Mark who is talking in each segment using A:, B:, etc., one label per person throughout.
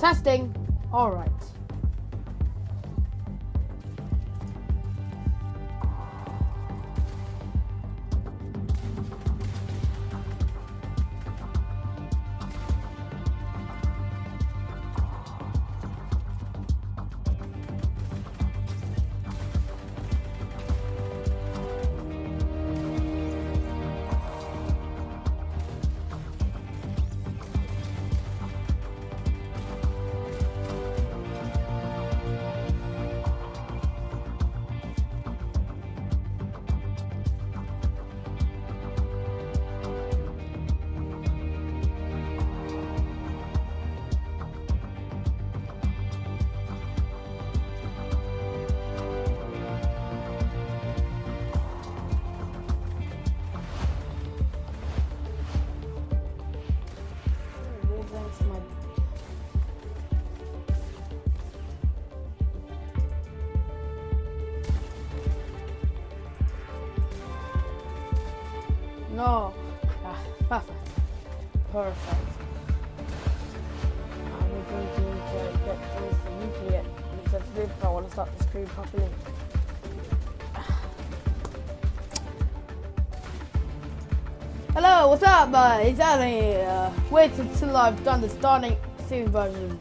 A: Testing. All right. No. Perfect. Perfect. I'm going to get this nuclear sensitive if I want to start the screen properly. Hello, what's up, it's Annie. Wait until I've done the starting scene version.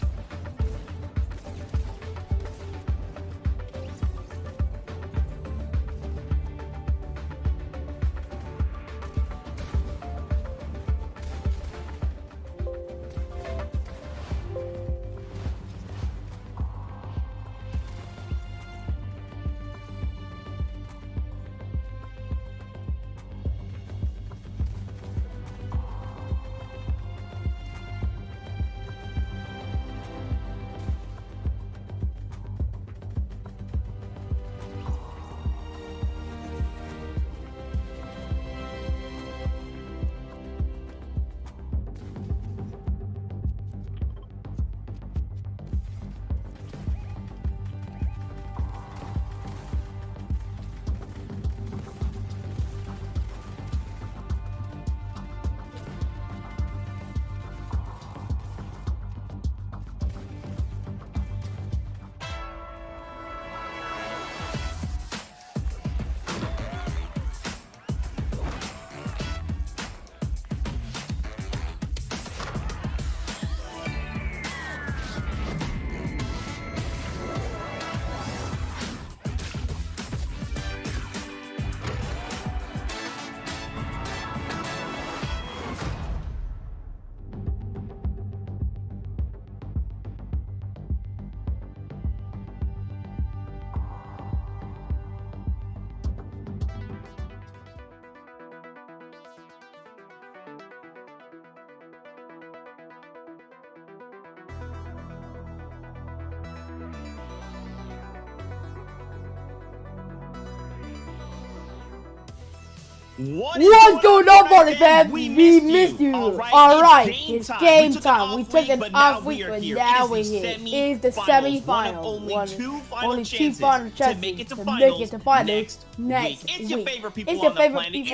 A: What's going on, buddy, fam? We missed you. Alright, it's game time. We took an off week, but now we're here. It's the semi-final. Only two final chances to make it to finals next week. It's your favorite people on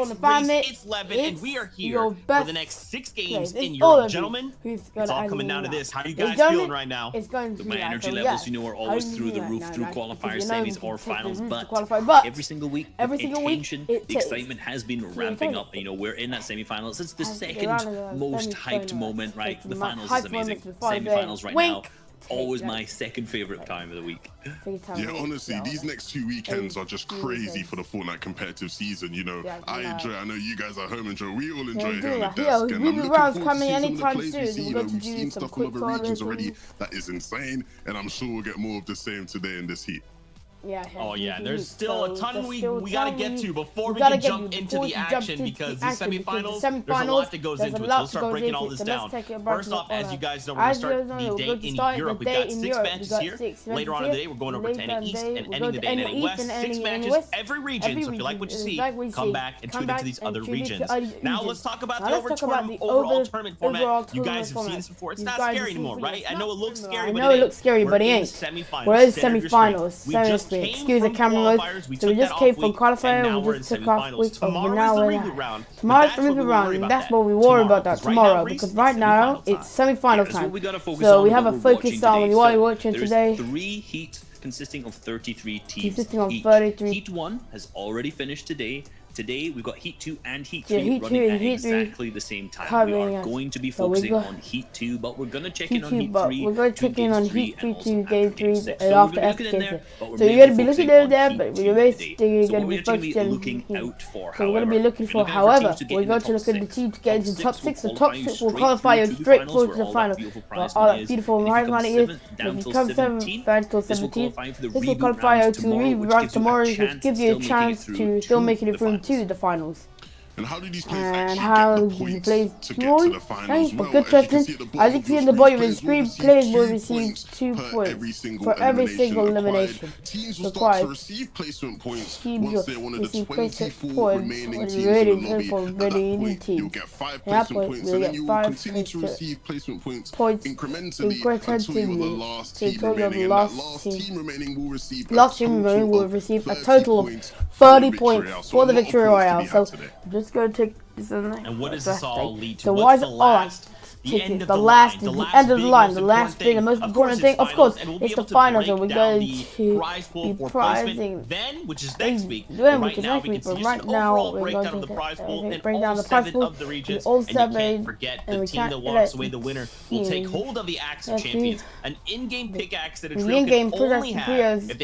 A: the planet. It's Levin, and we are here for the next 6 games in Europe. Gentlemen, it's all coming down to this. How are you guys feeling right now?
B: My energy levels, you know, are always through the roof through qualifiers, semis, or finals, but every single week, the excitement has been ramping up. You know, we're in that semi-finals. It's the second most hyped moment, right? The finals is amazing. Semi-finals right now, always my second favorite time of the week.
C: Yeah, honestly, these next 2 weekends are just crazy for the Fortnite competitive season. You know, I enjoy. I know you guys at home enjoy. We all enjoy it here on the desk, and I'm looking forward to see some of the plays we see. You know, we've seen stuff from other regions already that is insane, and I'm sure we'll get more of the same today in this heat.
B: Oh yeah, there's still a ton we gotta get to before we can jump into the action, because the semifinals, there's a lot that goes into it. So let's start breaking all this down. First off, as you guys know, we're gonna start the day in Europe. We've got 6 matches here. Later on in the day, we're going over to NA East and ending the day in NA West. 6 matches every region. So if you like what you see, come back and tune into these other regions. Now let's talk about the overall tournament format. You guys have seen this before. It's not scary anymore, right? I know it looks scary, but it ain't.
A: But it ain't. We're in semifinals.
B: We just
A: Yes, we excuse the camera mode. So we just came from qualifier, we just took off week over now. Tomorrow's the reboot round, and that's what we worry about that tomorrow, because right now it's semi-final time. So we have a focus on what you're watching today.
D: 3 heats consisting of 33 teams. Heat 1 has already finished today. Today we've got Heat 2 and Heat 3 running at exactly the same time. We are going to be focusing on Heat 2, but we're going to check in on Heat 3.
A: We're going to check in on Heat 3 to Game 3 and
D: so
A: after F Game 3. So you're going to be looking at there, but we're basically going to be focusing
D: looking out for.
A: So we're going to be looking for, however, we're going to look at the teams to get into the top 6. The top 6 will qualify you straight forward to the final. All that beautiful prize money is, if you come 7th down till 17th, this will qualify you to the reboot round tomorrow, which gives you a chance to still make it through to the finals.
C: And how do these players actually get the points to get to the finals? Well,
A: good question. As you can see in the bottom of the screen, players will receive 2 points for every single elimination.
C: Teams will start to receive placement points once they're one of the 24 remaining teams in the lobby. At that point, you'll get 5 placement points, and then you will continue to receive placement points incrementally until you're the last team remaining. And that last team remaining will receive
A: a total of 30 points for the Victory Royale. So just go take this in there.
B: And what does this all lead to?
A: So
B: what's the last? The end of the
A: last thing, the most
B: of
A: important thing, of course, it's the finals, and we're going to
B: be
A: prizing
B: then, which is next week.
A: Right now, we're going to break down the prize pool, and all 7,
B: forget the team that walks away the winner will take hold of the Axe of Champions, an in-game pickaxe that a trio can only have if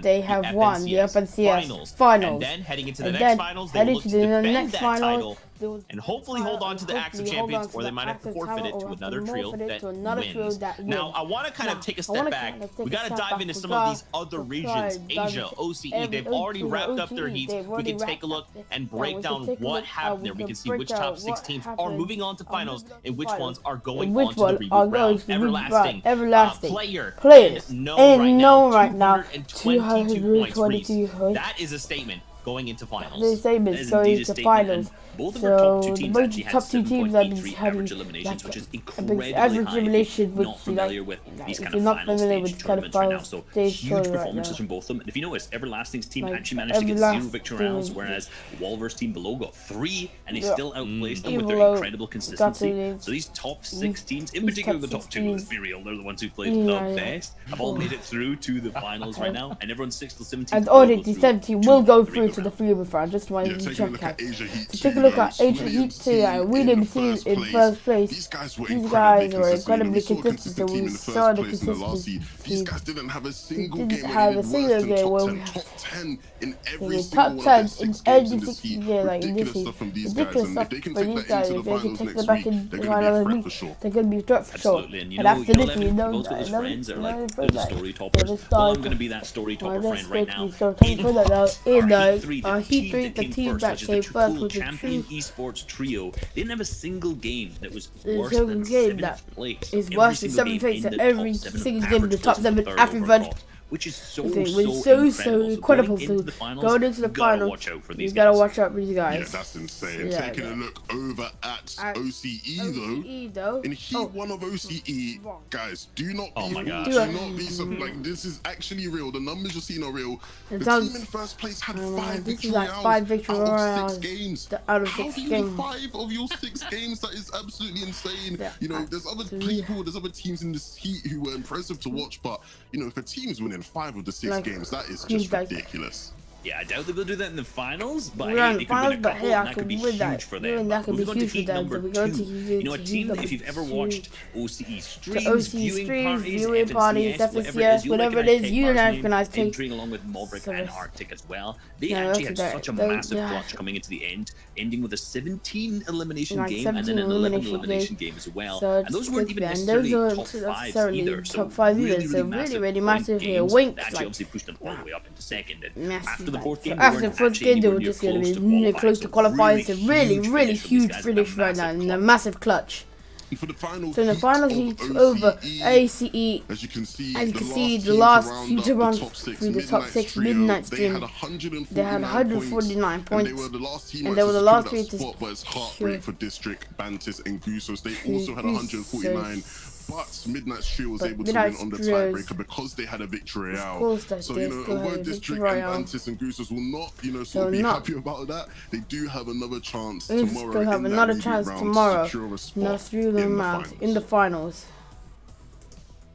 B: they have won the FNCS finals. And then heading into the next finals, they will look to defend that title and hopefully hold on to the Axe of Champions, or they might have to forfeit it to another trio that wins. Now, I want to kind of take a step back. We got to dive into some of these other regions. Asia, OCE, they've already wrapped up their heats. We can take a look and break down what happened there. We can see which top 6 teams are moving on to finals and which ones are going on to the reboot round. Everlasting. Players known right now 222 points. That is a statement going into finals.
A: The statement is going into finals.
D: Both of our top 2 teams have been average eliminations, which is incredibly high. Not familiar with these kind of final stage tournaments right now, so huge performances from both of them. And if you notice, Everlasting's team actually managed to get 0 victory rounds, whereas Walver's team below got 3, and they still outplaced them with their incredible consistency. So these top 6 teams, in particular the top 2, let's be real, they're the ones who played the best, have all made it through to the finals right now, and everyone's 6 to 17.
A: And already 17 will go through to the reboot round. Just wanted to check out. Take a look at Asia Heat 2. We didn't see it in first place. These guys were incredibly consistent, so we saw the consistency.
C: These guys didn't have a single game
A: where we
C: top 10 in every
A: top 10 in every 60 game, like in this season. Ridiculous stuff for these guys. If they can take it back in the final week, they're going to be a threat for sure. And absolutely, you know that.
D: I'm going to be that story topper friend right now.
A: In Heat 3, the team that came first was a
D: champion esports trio. They didn't have a single game that was worse than 7th place.
A: It's worse than 7th place at every single game in the top 7 everybody.
D: Which is so
A: incredible. So going into the final, you gotta watch out for these guys.
C: Yeah, that's insane. Taking a look over at OCE though. In Heat 1 of OCE, guys, do not be some, like, this is actually real. The numbers you're seeing are real. The team in first place had 5 victory rounds out of 6 games. How do you win 5 of your 6 games? That is absolutely insane. You know, there's other people, there's other teams in this Heat who were impressive to watch, but you know, if a team's winning 5 of the 6 games, that is just ridiculous.
D: Yeah, I doubt they will do that in the finals, but
A: hey,
D: they could win a couple, and that could be huge for them. Moving on to Heat number 2, you know, a team that if you've ever watched OCE streams, viewing parties, FNCS,
A: whatever it is, you recognize
D: entering along with Maverick and Arctic as well. They actually had such a massive clutch coming into the end, ending with a 17 elimination game and then an 11 elimination game as well. And those weren't even necessarily top 5s either, so really massive
A: here. Wink,
D: actually obviously pushed them all the way up into 2nd. And after the 4th game,
A: after the 4th game, they were just going to be close to qualifying. It's a really huge finish right now, and a massive clutch.
C: For the final
A: so in the final heat over ACE, as you can see, the last few rounds through the top 6 midnight stream, they had 149 points, and they were the last 3 to
C: spot, but it's heartbreak for District, Bantis, and Gusos. They also had 149 but Midnight Trio was able to win on the tiebreaker because they had a victory royale. So, you know, although District and Bantis and Gooses will not, you know, sort of be happy about that, they do have another chance tomorrow.
A: They have another chance tomorrow in the finals.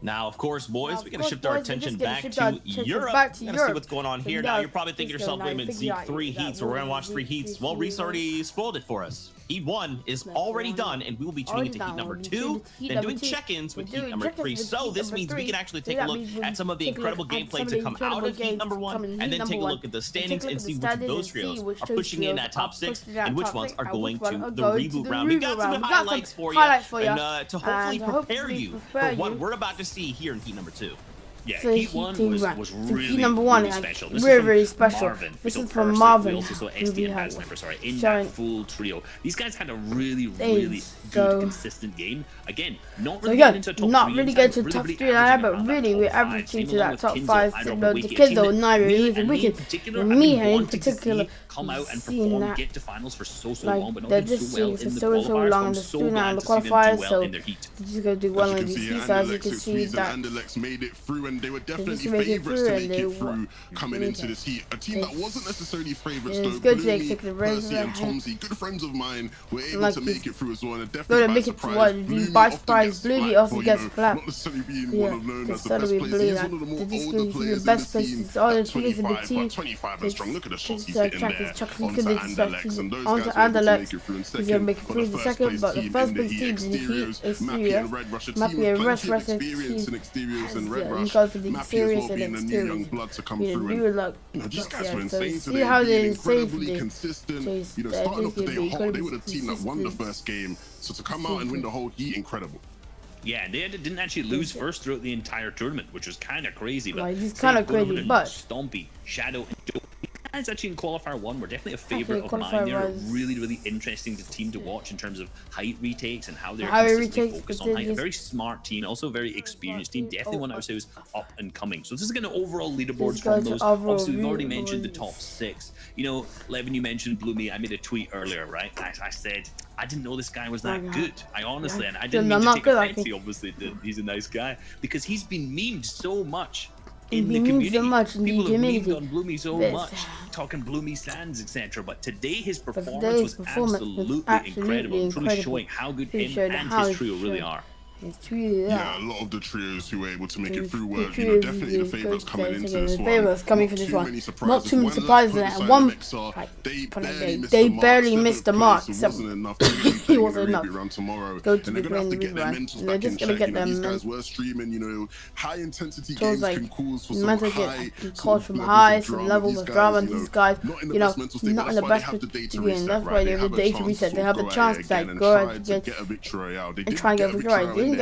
B: Now, of course, boys, we gotta shift our attention back to Europe. Gotta see what's going on here. Now, you're probably thinking to yourself, wait a minute, Zeke, 3 heats, or we're gonna watch 3 heats. Well, Reese already spoiled it for us. Heat 1 is already done, and we will be tuning into Heat number 2, then doing check-ins with Heat number 3. So this means we can actually take a look at some of the incredible gameplay to come out of Heat number 1, and then take a look at the standings and see which of those trios are pushing in that top 6, and which ones are going to the reboot round. We got some highlights for you, and to hopefully prepare you for what we're about to see here in Heat number 2.
D: Yeah, Heat 1 was really,
A: number 1,
D: really special. This
A: very special. This is from Marvin.
D: We also saw SD and Bad Sniper, sorry, in that full trio. These guys had a really, really good, consistent game. Again, not really getting into top 3.
A: Not really getting to top 3, but really we're averaging to that top 5. The kids are Nairo, Wicked, and me in particular.
D: Come out and perform, get to finals for so long, but not
A: they're
D: doing
A: just
D: so well
A: seeing
D: in the
A: so long in the student and the qualifiers, so they're just gonna do well in these heats. As you can see, that
C: Andalex made it through, and they were definitely favourites to make it through coming into this heat. A team that wasn't necessarily favourites though. Bloomy, Percy, and Tomsy, good friends of mine, were able to make it through as well, and definitely by surprise.
A: Bloomy also gets flat.
C: Not necessarily being one of known as the best players. He's one of the more older players in the team. All the players in the team. 25 and strong. Look at the shots he's hitting there. Onto Andalex, and those guys are able to make it through in second. For the first place team in the heat, exteriors, Mappy and Red Rush, a team with plenty of experience in exteriors and Red Rush. Mappy as well being a new young blood to come through, and you know, these guys were insane today, being incredibly consistent. You know, starting off the day hot, they were the team that won the first game, so to come out and win the whole heat, incredible.
D: Yeah, they didn't actually lose first throughout the entire tournament, which was kind of crazy. But
A: it's kind of crazy, but
D: Stompy, Shadow, and Joe, guys actually in qualifier 1 were definitely a favorite of mine. They're really, really interesting team to watch in terms of height retakes and how they're consistently focused on height. A very smart team, also a very experienced team. Definitely one I would say was up and coming. So this is going to overall leaderboards from those. Obviously, we've already mentioned the top 6. You know, Levin, you mentioned Bloomy. I made a tweet earlier, right? I said I didn't know this guy was that good. I honestly, and I didn't mean to take offense. Obviously, he's a nice guy because he's been memed so much in the community. People have memed on Bloomy so much, talking Bloomy stands, etc. But today his performance was absolutely incredible, truly showing how good him and his trio really are.
C: Yeah, a lot of the trios who were able to make it through were, you know, definitely the favourites coming into this one.
A: Not too many surprises in it. One, they barely missed the mark. It wasn't enough.
C: Tomorrow, and they're gonna have to get their mentals back in check. You know, these guys were streaming. You know, high intensity games can cause for some high
A: levels of drama. And these guys, you know, not in the best position. That's why they have the data reset. They have the chance to go and get
C: a victory royale.
A: and try and get a victory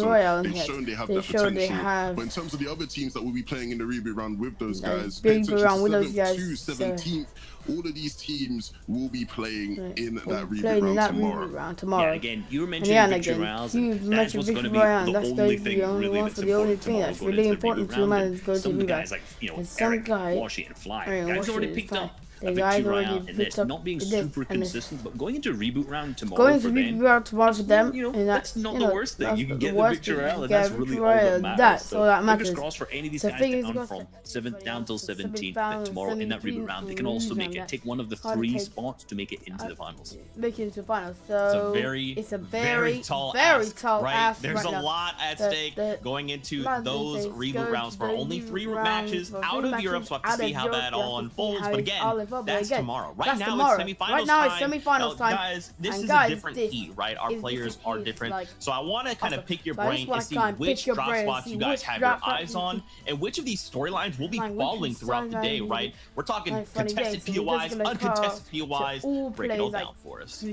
A: royale. They've
C: shown they have that potential. But in terms of the other teams that will be playing in the reboot round with those guys, 17th, all of these teams will be playing in that reboot round tomorrow.
D: Yeah, again, you were mentioning victory royales. That's what's going to be the only thing really that's important tomorrow. Really important to reboot. Some guys like, you know, Eric, Washi, and Fly, guys already picked up a victory royale in this, not being super consistent, but going into reboot round tomorrow for them, you know, that's not the worst thing. You can get the victory royale, and that's really all that matters. So fingers crossed for any of these guys to come from 7th down till 17th, that tomorrow in that reboot round, they can also make it, take one of the 3 spots to make it into the finals.
A: Make it into the finals. So
B: it's a very tall ask, right? There's a lot at stake going into those reboot rounds for only 3 matches out of Europe, so I have to see how that all unfolds. But again, that's tomorrow. Right now it's semifinals time. Guys, this is a different heat, right? Our players are different. So I want to kind of pick your brain and see which drop spots you guys have your eyes on and which of these storylines will be following throughout the day, right? We're talking contested POIs, uncontested POIs. Break it all down for us.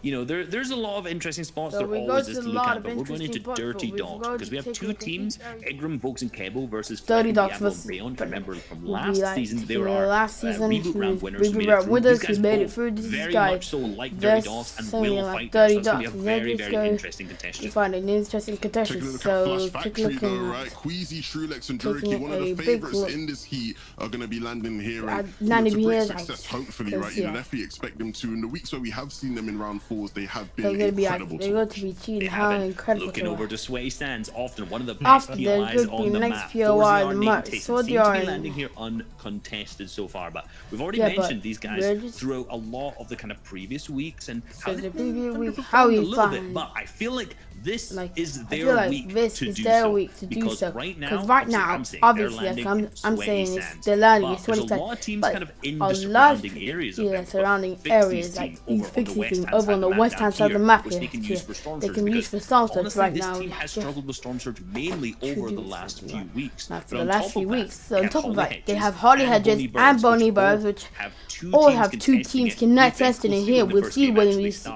D: You know, there's a lot of interesting spots there always is to look at, but we're going into Dirty Dogs because we have 2 teams, Egram, Vokes, and Kebo versus
A: Dirty Dogs was
D: Remember from last season, they were our reboot round of winners who made it through. These guys
A: made it through. This
D: very
A: guy,
D: much so like Dirty Dots and will
A: like
D: fight there. So
A: Dirty
D: it's going to be a
A: Dots.
D: very, very interesting contestation.
A: You find an interesting contestant. So take a look at
C: right? Queasy, Trulex, and Jericho, one of the favorites in this heat, are going to be landing here. And to great success, hopefully, right? You definitely expect them to. In the weeks where we have seen them in round 4s, they have been incredible.
A: They're going to be cheating. How incredible!
D: Looking over to Sway Stands, often one of the best POIs on the map. Seems to be landing here uncontested so far, but we've already mentioned these guys throughout a lot of the kind of previous weeks and how they've underperformed a little bit. But I feel like this is their week to do so. Because right now,
A: obviously, I'm saying it's they're landing. It's
D: there's a lot of teams kind of in the surrounding areas.
A: Yeah, surrounding areas like these fixing over on the west-hand side of the map.
D: They can use for storm surge.
A: They can use for storm surge right now.
D: This team has struggled with storm surge mainly over the last few weeks.
A: For the last few weeks. So on top of that, they have Hardy Hedges and Bony Birds, which all have 2 teams contesting in here. We'll see when these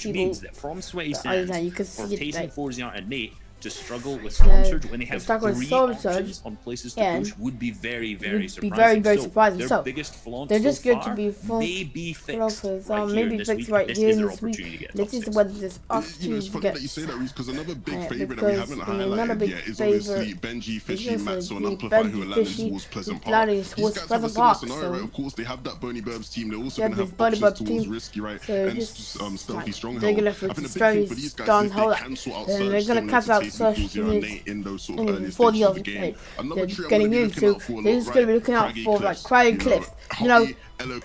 A: people.
D: From Sway Sands,
A: you can see it.
D: Like, Forziar and Nate to struggle with storm surge when they have 3 options on places to push would be very, very surprising.
A: Very surprising.
D: Their biggest flaunt
A: they're just
D: so
A: going to be
D: may be fixed
A: maybe fixed right here this week. This is what this opportunity to get.
C: That you say that because another big favorite that we haven't highlighted yet is obviously Benji, Fishy, Matzo, and Amplify, who are landing towards Pleasant Park. These guys have a similar scenario, right? Of course, they have that Boney Burbs team. They're also going to have options towards Risky, right? And Stealthy Stronghold. I think the big thing for these guys is they can sort out Surge,
A: they're going to catch out Surge
C: in those sort of early stages of the game. Another tree I'm going to be looking out for,
A: they're just going to be looking out for like Craggy Cliff,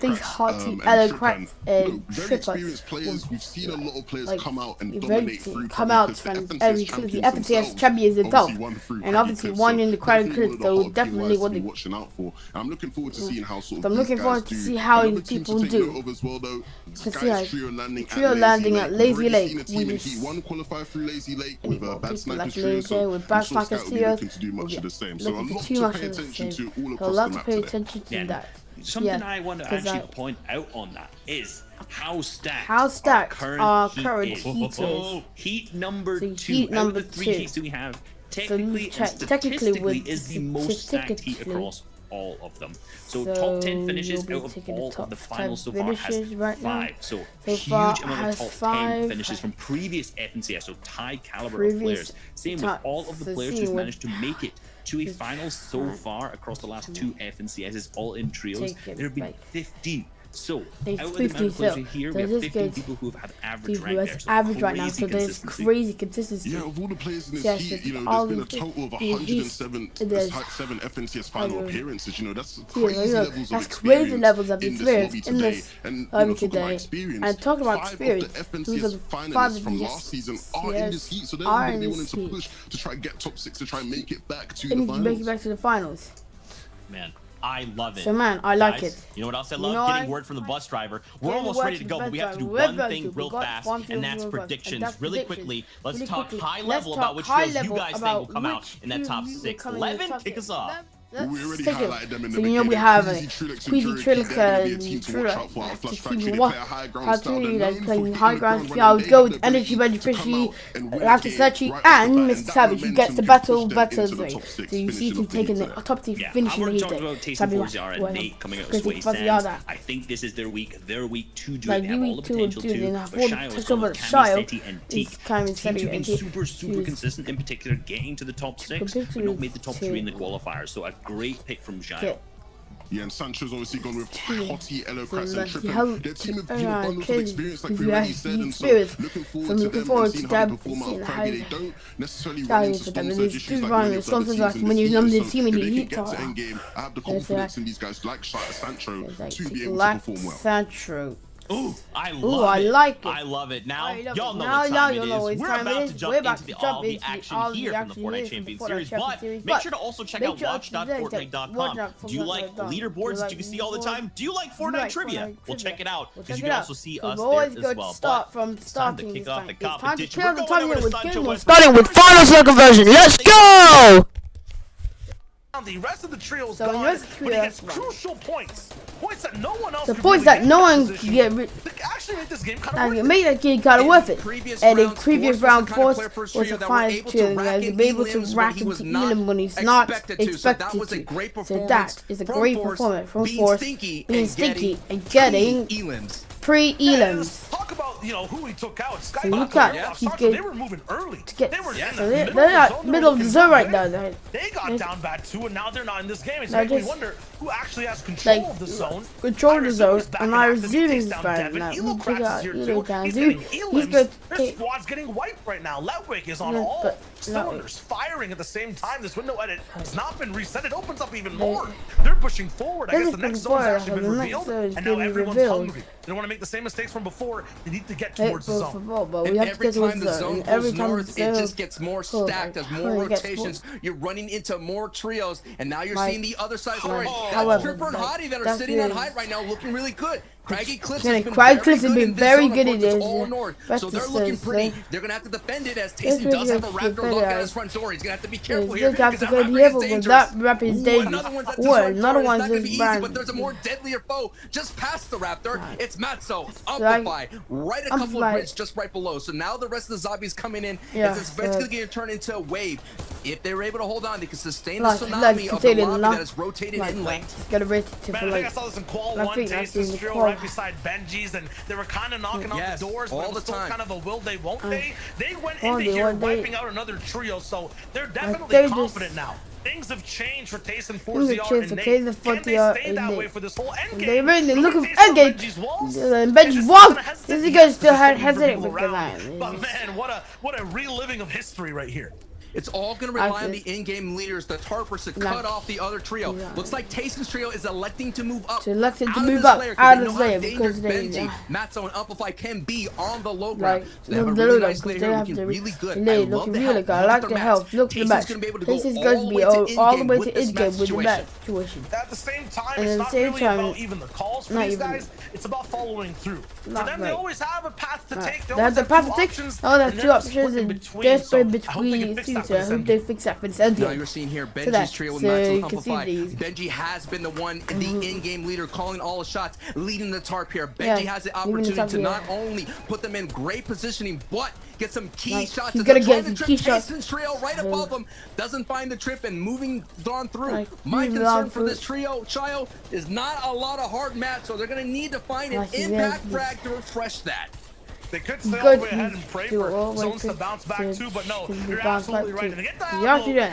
A: these hotty Eloquent
C: very experienced players. We've seen a lot of players come out and dominate through
A: from the FNCS champions themselves, and obviously one in the Craggy Cliff, so definitely what they're
C: watching out for. I'm looking forward to seeing how
A: I'm looking forward to see how people do. To see like trio landing at Lazy Lake.
C: We just one qualified through Lazy Lake with Bad Sniper
A: Trio, so with Bad Sniper Trio,
C: looking to do much of the same. So a lot to pay attention to all across the map today.
D: Something I want to actually point out on that is how stacked our current heat is. Heat number 2. Out of the 3 heats that we have, technically and statistically is the most stacked heat across all of them. So top 10 finishes out of all of the finals so far has 5. So huge amount of top 10 finishes from previous FNCS, so high caliber of players. Same with all of the players who've managed to make it to a final so far across the last 2 FNCSs, all in trios. There have been 15. So, out of the amount of players here, we have 15 people who have had average rank there. So
A: average right now, so there's crazy consistency.
C: Yeah, of all the players in this heat, you know, there's been a total of 107 FNCS final appearances. You know, that's crazy levels of experience
A: in this today. And talking about experience,
C: the FNCS finalists from last season are in this heat, so they're going to be wanting to push to try and get top 6 to try and make it back to the finals.
A: Make it back to the finals.
B: Man, I love it.
A: So man, I like it.
B: You know what else I love? Getting word from the bus driver. We're almost ready to go, but we have to do one thing real fast, and that's predictions. Really quickly, let's talk high level about which trios you guys think will come out in that top 6. Levin, kick us off.
C: We already highlighted them in the
A: beginning. We have Queasy, Trilix, playing high ground. I would go with Energy, Benji, Fishy, after Searchy, and Mr. Savage, who gets the battle better. So you see him taking the top team, finishing the heat.
D: I think this is their week to do it. They have all the potential to. But
A: Shio
D: and Teak teams have been super consistent, in particular getting to the top 6, but not made the top 3 in the qualifiers. So a great pick from Shio.
C: Yeah, and Sancho's obviously gone with Hottie, Eloquats, and Trippin. Their team of bundles of experience, like we already said, and so looking forward to them and seeing how they perform. Craggy, they don't necessarily run into storm surge issues like many of the other teams in this season. So if they get to endgame, I have the confidence in these guys like Sancho to be able to perform well.
A: Sancho.
B: Ooh, I like it. I love it. Now, y'all know what time it is. We're about to jump into all the action here from the Fortnite Champions Series, but make sure to also check out watch.fortnite.com. Do you like leaderboards that you can see all the time? Do you like Fortnite trivia? Well, check it out, because you can also see us there as well. But it's time to kick off the competition. We're going over to Sancho West.
A: Starting with final circle version. Let's go!
E: The rest of the trio is
A: So
E: gone,
A: the rest of the
E: but he
A: trio
E: gets
A: is gone.
E: crucial points that no one else
A: The
E: could
A: points
E: really
A: that no one
E: position
A: can get rid.
E: to actually make this game kind of
A: And
E: worth
A: it
E: it.
A: made that game kind of worth it. And in previous round, Force was the finest trio that was able to rack into Elam when he's not expected to. So that is a great performance from Force, being stinky and getting pre-Elims.
E: Talk about who he took out.
A: So you got
E: they were moving early.
A: They
E: were in
A: they're middle of the zone right now.
E: They got down bad too, and now they're not in this game. It's making me wonder who actually has control of the zone.
A: Control the zone, and I was doing this right now.
E: Their squad's getting wiped right now. Letwick is on all cylinders, firing at the same time. This window edit has not been reset. It opens up even more. They're pushing forward. I guess the next zone's actually been revealed, and now everyone's hungry. They don't want to make the same mistakes from before. They need to get towards the zone.
F: And every time the zone goes north, it just gets more stacked. As more rotations, you're running into more trios, and now you're seeing the other side scoring. That's Tripper and Hottie that are sitting on height right now, looking really good. Craggy Cliffs has been very good in this all north, so they're looking pretty. They're gonna have to defend it as Tayson does have a Raptor look at his front door. He's gonna have to be careful here because that Raptor is dangerous.
A: Another one's just bad.
F: But there's a more deadlier foe just past the Raptor. It's Matzo, Amplify, right a couple of grids just right below. So now the rest of the zombies coming in. It's eventually gonna turn into a wave. If they were able to hold on, they can sustain the tsunami of the lobby that is rotated in lane.
A: Man, I
E: think I saw this in Qual 1 Tastes right beside Benji's, and they were kind of knocking on the doors, but it was still kind of a will they, won't they? They went into here wiping out another trio, so they're definitely confident now. Things have changed for Tayson, 4ZR, and Nate. Can they stay that way for this whole endgame?
A: They look at endgame. Benji's wall. This guy still hesitant with the line.
E: But man, what a reliving of history right here.
F: It's all going to rely on the in-game leaders, the Tarpers, to cut off the other trio. Looks like Tayson's trio is electing to move up.
A: Out of his layer because
F: Benji, Matzo, and Amplify can be on the low ground. So they have a really nice layer here looking really good. I love the help.
A: I like the help. Look at the match. Tayson's going to be all the way to in-game with the match situation.
E: At the same time, it's not really about even the calls for these guys. It's about following through. For them, they always have a path to take.
A: They have the path to take. Oh, that's two options and desperate between. I hope they fix that for this end game.
F: Now you're seeing here Benji's trio with Matzo and Amplify. Benji has been the one, the in-game leader, calling all the shots, leading the tarp here. Benji has the opportunity to not only put them in great positioning, but get some key shots.
A: He's gonna get the key shots.
F: Tayson's trio right above him, doesn't find the trip and moving on through. My concern for this trio, Chayo, is not a lot of hard mats, so they're gonna need to find an impact frag to refresh that.
E: They could stay all the way ahead and pray for zones to bounce back too, but no, you're absolutely right. And they get the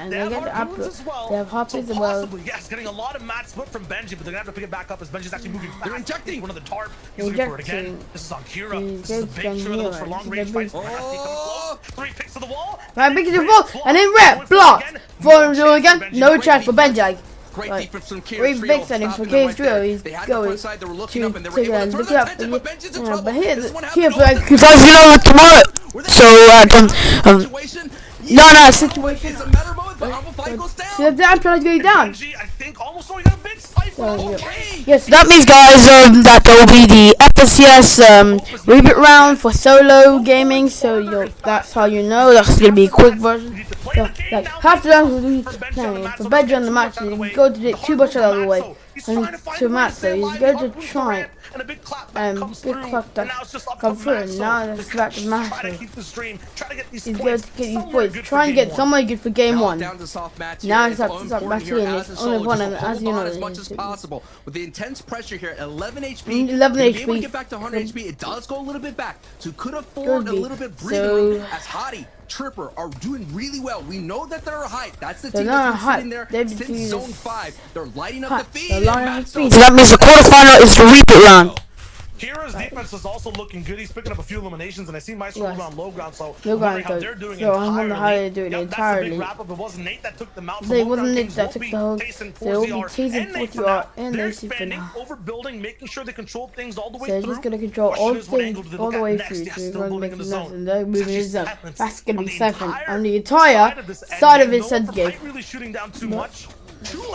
E: they have harpoons as well.
A: They have harpoons as well.
E: Yes, getting a lot of mat split from Benji, but they're gonna have to pick it back up as Benji's actually moving fast.
F: They're injecting
E: one of the tarp. He's looking for it again. This is on Kira. This is the big trio that looks for long range fights. 3 picks to the wall.
A: Right, big to the wall, and then red block. For him again, no chance for Benji.
F: Great defense from
A: Great big sending for K's drill. He's going to take it, look up, but here's like tomorrow. So situation. See I'm trying to go down. Yes, that means guys that there will be the FSCS reboot round for solo gaming. So that's how you know that's gonna be a quick version. So like half the round will be for Benji on the match. You go to the 2 much out of the way. And to Matt, so he's going to try big clap that come through, and now it's back to Matt. He's going to get these points, try and get somewhere good for game 1. Now it's up to Matt here, and it's only one, and as you know,
F: as much as possible with the intense pressure here. 11 HP.
A: 11 HP.
F: Able to get back to 100 HP. It does go a little bit back, so could afford a little bit breathing room as Hottie, Tripper are doing really well. We know that they're hype. That's the team that's been sitting there since Zone 5. They're lighting up the feed.
A: So that means the quarterfinal is the reboot round.
E: Kira's defense is also looking good. He's picking up a few eliminations, and I see Maestro on low ground, so
A: I'm wondering how they're doing it entirely.
E: It wasn't Nate that took them out.
A: It wasn't Nate that took the whole. They will be Tayson 4ZR and
E: they're
A: AC for
E: expanding,
A: now.
E: overbuilding, making sure they control things all the way
A: through. So he's gonna control all things all the way through. So he's gonna make nothing. They're moving his zone. That's gonna be second on the entire side of his end game.
E: Really shooting down too much.
A: Now,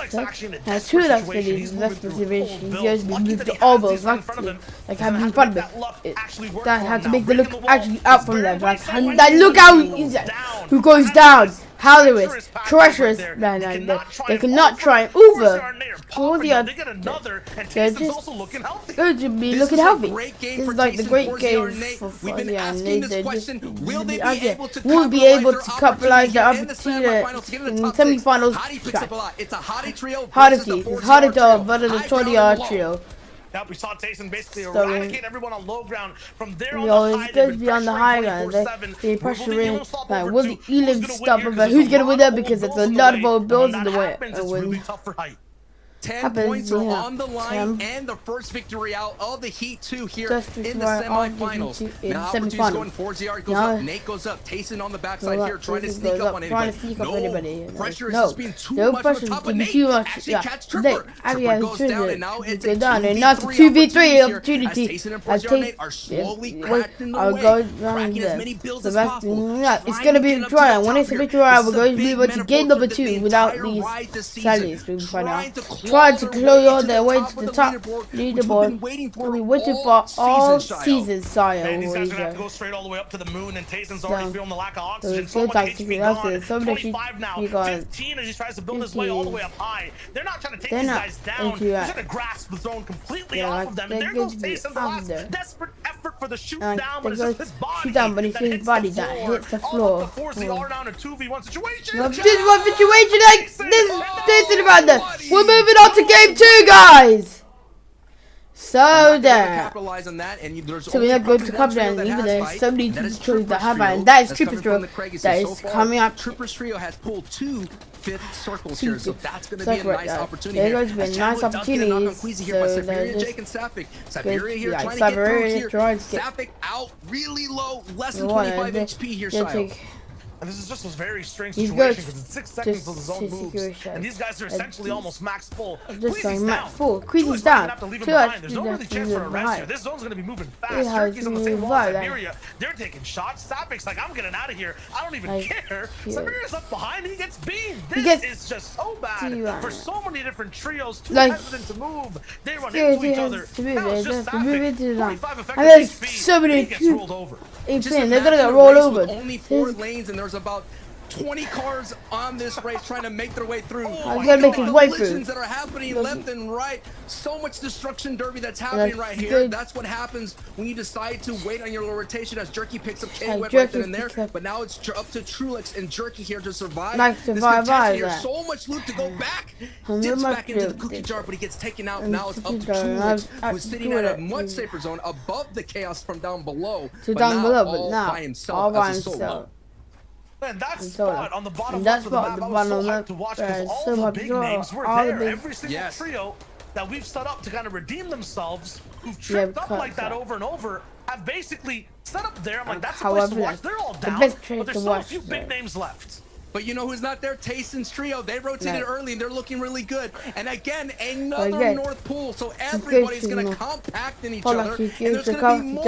A: two left for these investment situation. He's going to be moved to elbows, like having in front of him. That had to make the look actually out from them. Like, look how who goes down. hazardous, treacherous. They cannot try over.
E: They get another, and Tayson's also looking healthy.
A: Good to be looking healthy. This is like the great game for
F: We've been asking this question: will they
A: be able to capitalize the opportunity in the semifinals?
F: It's a Hottie trio.
A: Hottie trio, but the Trodia trio.
E: Yep, we saw Tayson basically eradicate everyone on low ground. From there on the high, they've been pressuring 24/7.
A: They pressuring. Will the Elim stop him? Who's gonna win that? Because it's a lot of our builds in the way.
E: It's really tough for Height.
F: 10 points are on the line, and the first victory out of the Heat 2 here in the semifinals. Now Opportunity's going 4-0, goes up, Nate goes up, Tayson on the backside here, trying to sneak up on anybody. No, pressure is just being too much on top of Nate. Actually catch Tripper. Tripper goes down, and now it's a 2v3 opportunity. As Tayson and Nate are slowly cracking the way, cracking as many builds as possible.
A: It's gonna be a try. When it's a victory, we're going to be able to game number 2 without these salaries. We find out. Trying to close their way to the top leaderboard. We're waiting for all season, sire.
E: Man, these guys are gonna have to go straight all the way up to the moon, and Tayson's already feeling the lack of oxygen. So much HP gone. 25 now, 15 as he tries to build his way all the way up high. They're not trying to take these guys down. They're trying to grasp the throne completely off of them. And there goes Tayson, the last desperate effort for the shoot down, but it's just his body that hits the floor. All the 4ZR down a 2v1 situation.
A: This is one situation like this is Tayson about that. We're moving on to game 2, guys. So there. So we are going to cover that, even there's so many trios that have it, and that is Tripper's trio that is coming up.
F: Tripper's trio has pulled 2 fifth circles here, so that's going to be a nice opportunity.
A: There's going to be a nice opportunity.
F: So Siberia, Jake, and Safik. Siberia here trying to get through here. Safik out really low, less than 25 HP here, Shio.
E: And this is just a very strange situation because it's 6 seconds till the zone moves, and these guys are essentially almost max full. Queasy's down.
A: Queasy's down.
E: Have to leave him behind. There's no really chance for a rest here. This zone's going to be moving fast. Jerky's on the same wall as Siberia. They're taking shots. Safik's like, I'm getting out of here. I don't even care. Siberia's up behind and he gets beamed. This is just so bad for so many different trios. Too hesitant to move. They run into each other. Now it's just Safik. 45 effective HP. He gets rolled over.
A: They're gonna get rolled over.
F: Only 4 lanes, and there's about 20 cars on this race trying to make their way through. Collisions that are happening left and right. So much destruction derby that's happening right here. That's what happens when you decide to wait on your low rotation as Jerky picks up K-Web right then and there. But now it's up to Trulex and Jerky here to survive. This contention here. So much loot to go back. Dips back into the cookie jar, but he gets taken out. Now it's up to Trulex, who's sitting at a much safer zone above the chaos from down below. But now all by himself as a solo.
E: Man, that spot on the bottom left of the map, I was so hyped to watch because all the big names were there. Every single trio that we've set up to kind of redeem themselves, who've tripped up like that over and over, have basically set up there. I'm like, that's a place to watch. They're all down, but there's still a few big names left.
F: But you know who's not there? Tayson's trio. They rotated early and they're looking really good. And again, another North Pool. So everybody's going to compact in each other. And there's going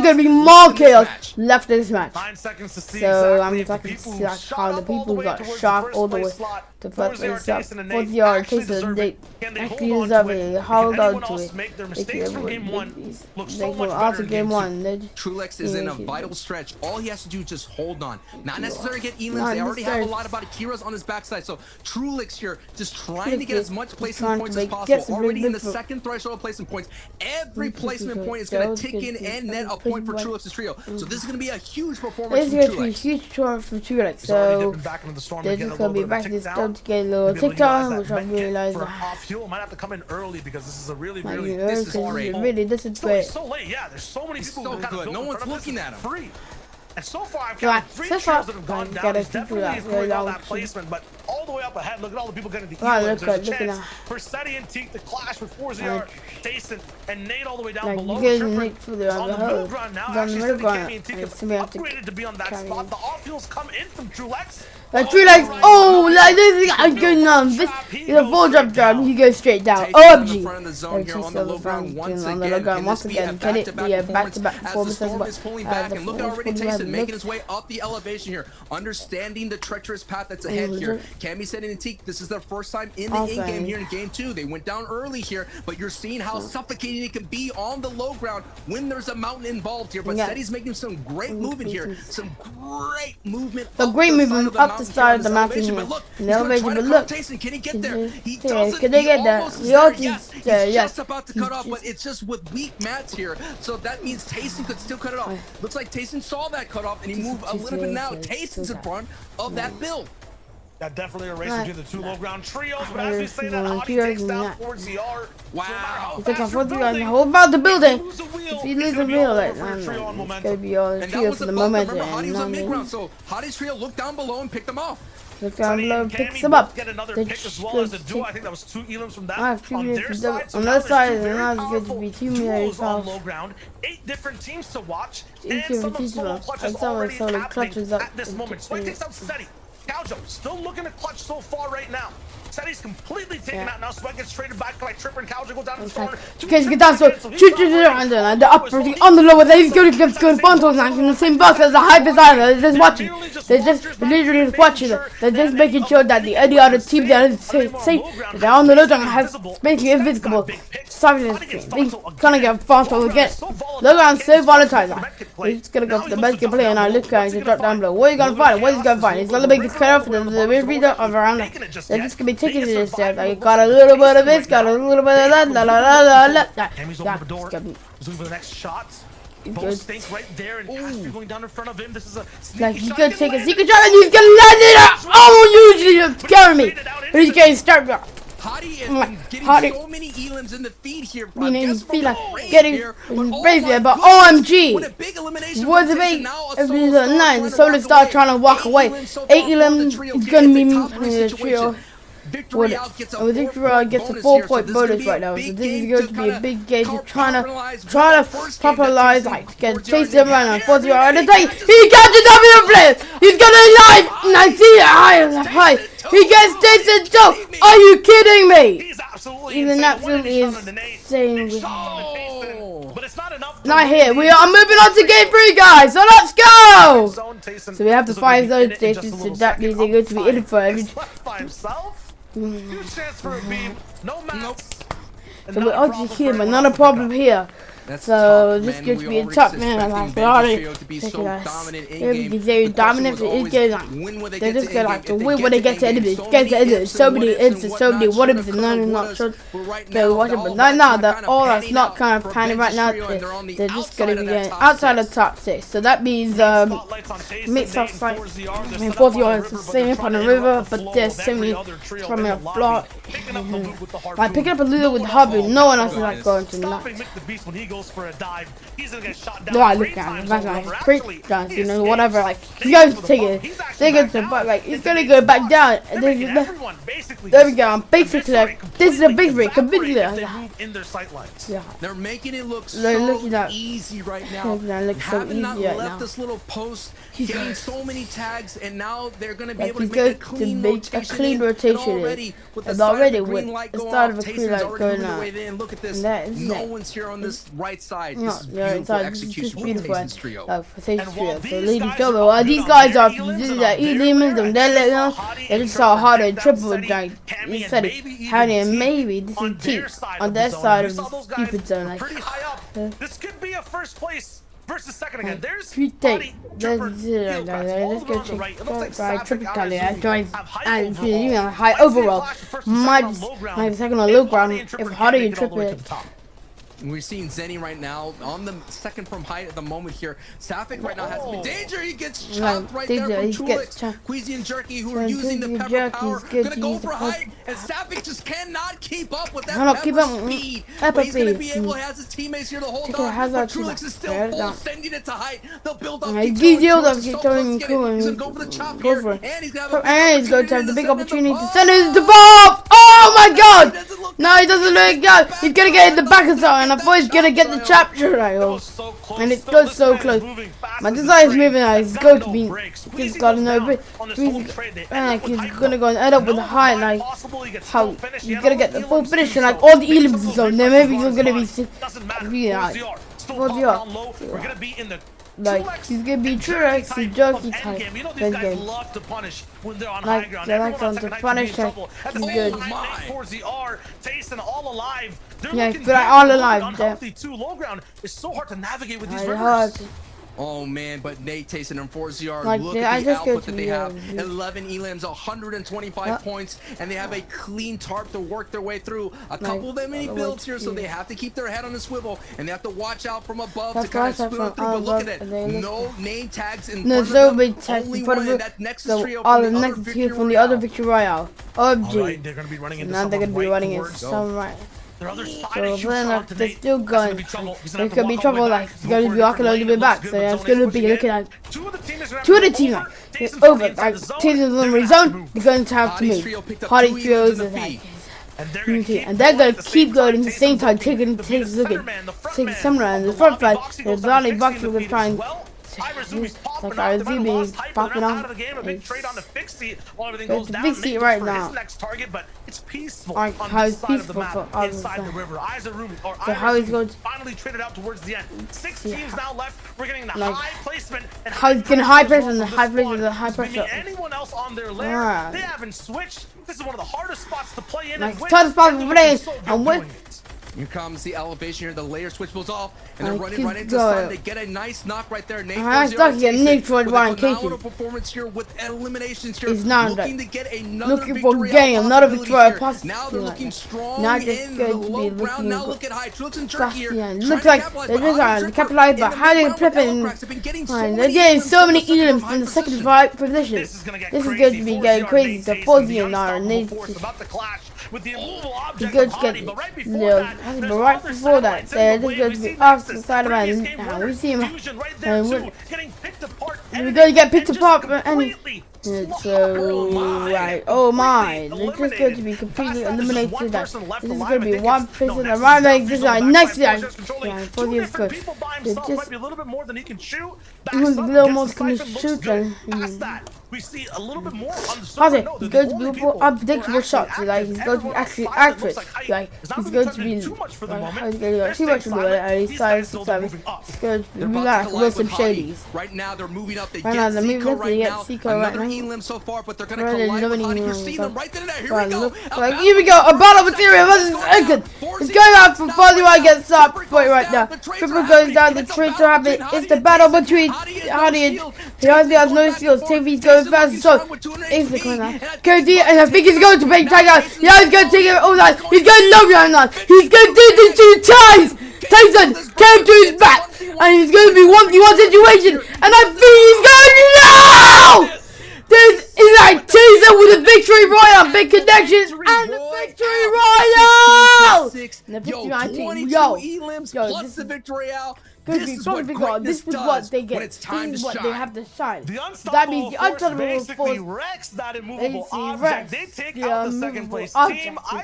F: to be more chaos
A: left in this match.
E: 9 seconds to see
A: so I'm talking about how the people got shocked all the way to first place up. 4ZR Tayson, they actually deserve it. Hold on to it. They go out to game 1.
F: Trulex is in a vital stretch. All he has to do is just hold on. Not necessarily get Elins. They already have a lot about Akira's on his backside. So Trulex here just trying to get as much placement points as possible. Already in the second threshold of placement points. Every placement point is going to tick in and net a point for Trulex's trio. So this is going to be a huge performance from Trulex.
A: Huge performance from Trulex. So they're just going to be back in the storm to get a little TikTok, which I realized.
E: Off fuel might have to come in early because this is a really
A: this is great.
E: So late, yeah. There's so many people who kind of
F: no one's looking at him.
E: Free. And so far, I've got 3 trios that have gone down. He's definitely going on that placement, but all the way up ahead, look at all the people getting the healers. There's a chance for Seti and Teak to clash with 4ZR, Tayson, and Nate all the way down below. Tripper on the middle ground now. Actually, Seti, Cammy, and Teak have upgraded to be on that spot. The off-fuels come in from Trulex.
A: Trulex, oh, like this is going on. This is a full jump down. He goes straight down. OMG.
F: On the low ground once again.
A: Get it? Yeah, back-to-back performances.
F: Pulling back, and look at already Tayson making his way up the elevation here, understanding the treacherous path that's ahead here. Cammy said in Teak, this is their first time in the in-game here in game 2. They went down early here, but you're seeing how suffocating it can be on the low ground when there's a mountain involved here. But Seti's making some great movement here. Some great movement up
A: the side of the mountain here. In the elevation, but look.
F: Can he get there? He doesn't.
A: Can they get there?
F: He's just about to cut off, but it's just with weak mats here. So that means Tayson could still cut it off. Looks like Tayson saw that cut off and he moved a little bit now. Tayson's in front of that build.
E: That definitely a race between the two low ground trios, but as we say that, Hottie takes down Fortnite.
F: Wow.
A: He took on Fortnite. How about the building? If he loses the wheel, it's gonna be all the trio for the moment.
F: Remember, Hottie was on mid-ground, so Hottie's trio looked down below and picked them off.
A: Look down below, picks them up.
E: Get another pick as well as a duo. I think that was 2 elims from that.
A: On their side, on their side, it's not going to be too many
E: on low ground. 8 different teams to watch, and some of solo clutches already happening at this moment. Swipe takes out Steady. Gaujo still looking to clutch so far right now. Steady's completely taken out now. Sweat gets traded back by Tripper and Gaujo go down the corner.
A: Okay, get down, so shoot and the upper on the lower. He's going to get good Fontos now in the same box as the high designer. They're just watching. They're literally just watching it. They're just making sure that any other team that is safe. They're on the low down has basically invisible. He's gonna get Fontos again. Look on so volatile. He's gonna go for the best play and I look guys to drop down below. What are you gonna find? What is he gonna find? He's gonna make this cut off for the reader of around there. They're just gonna be taking this there. Like, got a little bit of this, got a little bit of that.
E: He's over the door. He's looking for the next shot. Both stink right there, and Casper going down in front of him. This is a
A: like he's gonna take a secret shot and he's gonna land it up. Oh, usually scaring me, but he's getting started off.
F: Hottie is getting so many elims in the feed here.
A: I mean, feel like getting crazy, but OMG, was a big. If he's a 9, the Solar Star trying to walk away. 8 elims is gonna be the trio. Victory gets a 4-point bonus right now, so this is going to be a big game. He's trying to popularize, like, get chase him around on 40 and he catches W player. He's gonna live, and I see it high. He gets Tayson too. Are you kidding me? He's absolutely insane. Not here. We are moving on to game 3, guys. So let's go. So we have to find zone stations. So that means they're going to be in for every.
E: Huge chance for a beam. No maps.
A: So we're actually here, but not a problem here. So this could be a tough man. Like very dominant. They're just gonna have to win when they get to enemies. So many instances, so many what ifs, and none not sure they watch it. But now that all that's not kind of panning right now. They're just gonna be getting outside the top 6. So that means mix up like 40 yards the same up on the river, but there's so many from a block. By picking up a little with Hubby, no one else is like going to knock.
E: For a dive, he's gonna get shot down.
A: No, I look at him. That's like great guns, you know, whatever. Like he's going to take it to, but like he's gonna go back down. And then there we go. Basically, like, this is a big break. Completely.
E: In their sight lines.
F: Yeah. They're making it look so easy right now. Having not left this little post, getting so many tags, and now they're gonna be able to make a clean rotation. Already with the start of a clean light going on. Look at this. No one's here on this right side. This is beautiful execution from Tayson's trio.
A: So ladies over. Well, these guys are demons and they're just so hard and triple like he said it. And maybe this is T on that side of the stupid zone. Like
E: this could be a first place versus second again. There's
A: let's go check triple tally. I joined and high overall. My second on low ground. If Hottie and triple.
F: We're seeing Zenny right now on the second from height at the moment here. Sapphic right now has some danger. He gets chopped right there from Trulix. Queasy and Jerky who are using the pepper power. Gonna go for height. And Sapphic just cannot keep up with that pepper speed. But he's gonna be able, he has his teammates here to hold on. But Trulix is still full, sending it to height. They'll build up. He's gonna go for the chop here. And he's
A: going to have the big opportunity to send it to Bob. Oh my god! No, he doesn't look good. He's gonna get in the back of something. And I thought he's gonna get the chapter right off. And it goes so close. My desire is moving out. He's going to be. He's got to know. He's gonna go and end up with a high. Like, how he's gonna get the full finish. And like all the elims is on there. Maybe he's gonna be.
E: We're gonna be in the.
A: Like he's gonna be Truex, he's joking type.
E: These guys love to punish when they're on
A: like,
E: high ground.
A: They like to punish him. He's good.
E: Tayson all alive.
A: Yeah, but all alive.
E: Unhealthy too. Low ground is so hard to navigate with these rivers.
F: Oh man, but Nate Tayson and 4ZR,
A: like,
F: look at the output that they have. 11 elims, 125 points, and they have a clean tarp to work their way through. A couple of them many builds here, so they have to keep their head on the swivel, and they have to watch out from above to kind of swivel through. But look at it, no name tags in front of them. Only one in that Nexus trio from the other Victory
A: from the other Victory Royale.
E: Alright, they're gonna be running into
A: now they're gonna be running into some right.
E: Their other
A: So then they're still going. There could be trouble, like it's gonna be walking a little bit back. So it's gonna be looking at two of the teams like over, like teams in the elimination zone. They're going to have to move. Hardy trios and like. And they're gonna keep going at the same time, taking a look at some rounds. The front fight, there's Ronnie Bucks who can try and like RZB popping off
E: the game. A big trade on the fix seat while everything goes down.
A: Fix seat right now.
E: His next target, but it's peaceful
A: on
E: this side of the
A: peaceful
E: map inside the river.
A: So how he's going to
E: finally traded out towards the end. 6 teams now left. We're getting the
A: like,
E: high placement and
A: how he's getting high pressure and the high pressure and the high pressure.
E: Anyone else on their layer, they haven't switched. This is one of the hardest spots to play in.
A: Like hardest spots to play in, and with.
F: Here comes the elevation here. The layer switch pulls off, and they're running right into Sun. They get a nice knock right there.
A: Nice knock here. Nick for Ryan Casey.
F: Performance here with eliminations here.
A: He's not
F: looking to get another
A: looking for game, another victory possibility.
F: Now they're looking strong
A: not
F: in the low ground. Now look at High. Looks and jerky here.
A: Looks like they're just trying to capitalize, but how they flipping? They're getting so many elims from the second position. This is going to be getting crazy. The 4Z now, and they. He's going to get but right before that, they're just going to be off the side of man. Now we see him, and we're going to get picked apart, and so right, oh my, they're just going to be completely eliminated. This is going to be one person around like this guy next guy. For the good, they're just
E: a little more than he can shoot.
A: A little more can shoot than.
E: We see a little bit more on the surface.
A: He's going to be more unpredictable shots. Like he's going to be actually accurate. Like he's going to be too much for the moment. And he's going to be like Wilson Shades.
F: Right now they're moving up. They get Zico right now. Another elim so far, but they're going to collide behind. You're seeing them right there. Here we go.
A: Like here we go. A battle material versus Egg. It's going out for Fuzzy White gets up right now. Triple goes down. The trade to happen. It's the battle between Hardy and he has no skills. TV's going fast, so it's the corner. Cody, and I think he's going to make Tiger. Yeah, he's going to take it all night. He's going to love you now. He's going to do this 2 times. Tyson came to his back, and he's going to be 1v1 situation. And I think he's going to no! This is like teaser with a victory royale, big connections, and the victory royale.
F: And the victory royale. 22 elims plus the victory royale. This is what greatness does
A: they get.
F: When it's time to shine.
A: They have to shine.
E: That means the unstoppable force wrecks that immovable object. They take out the second place team. I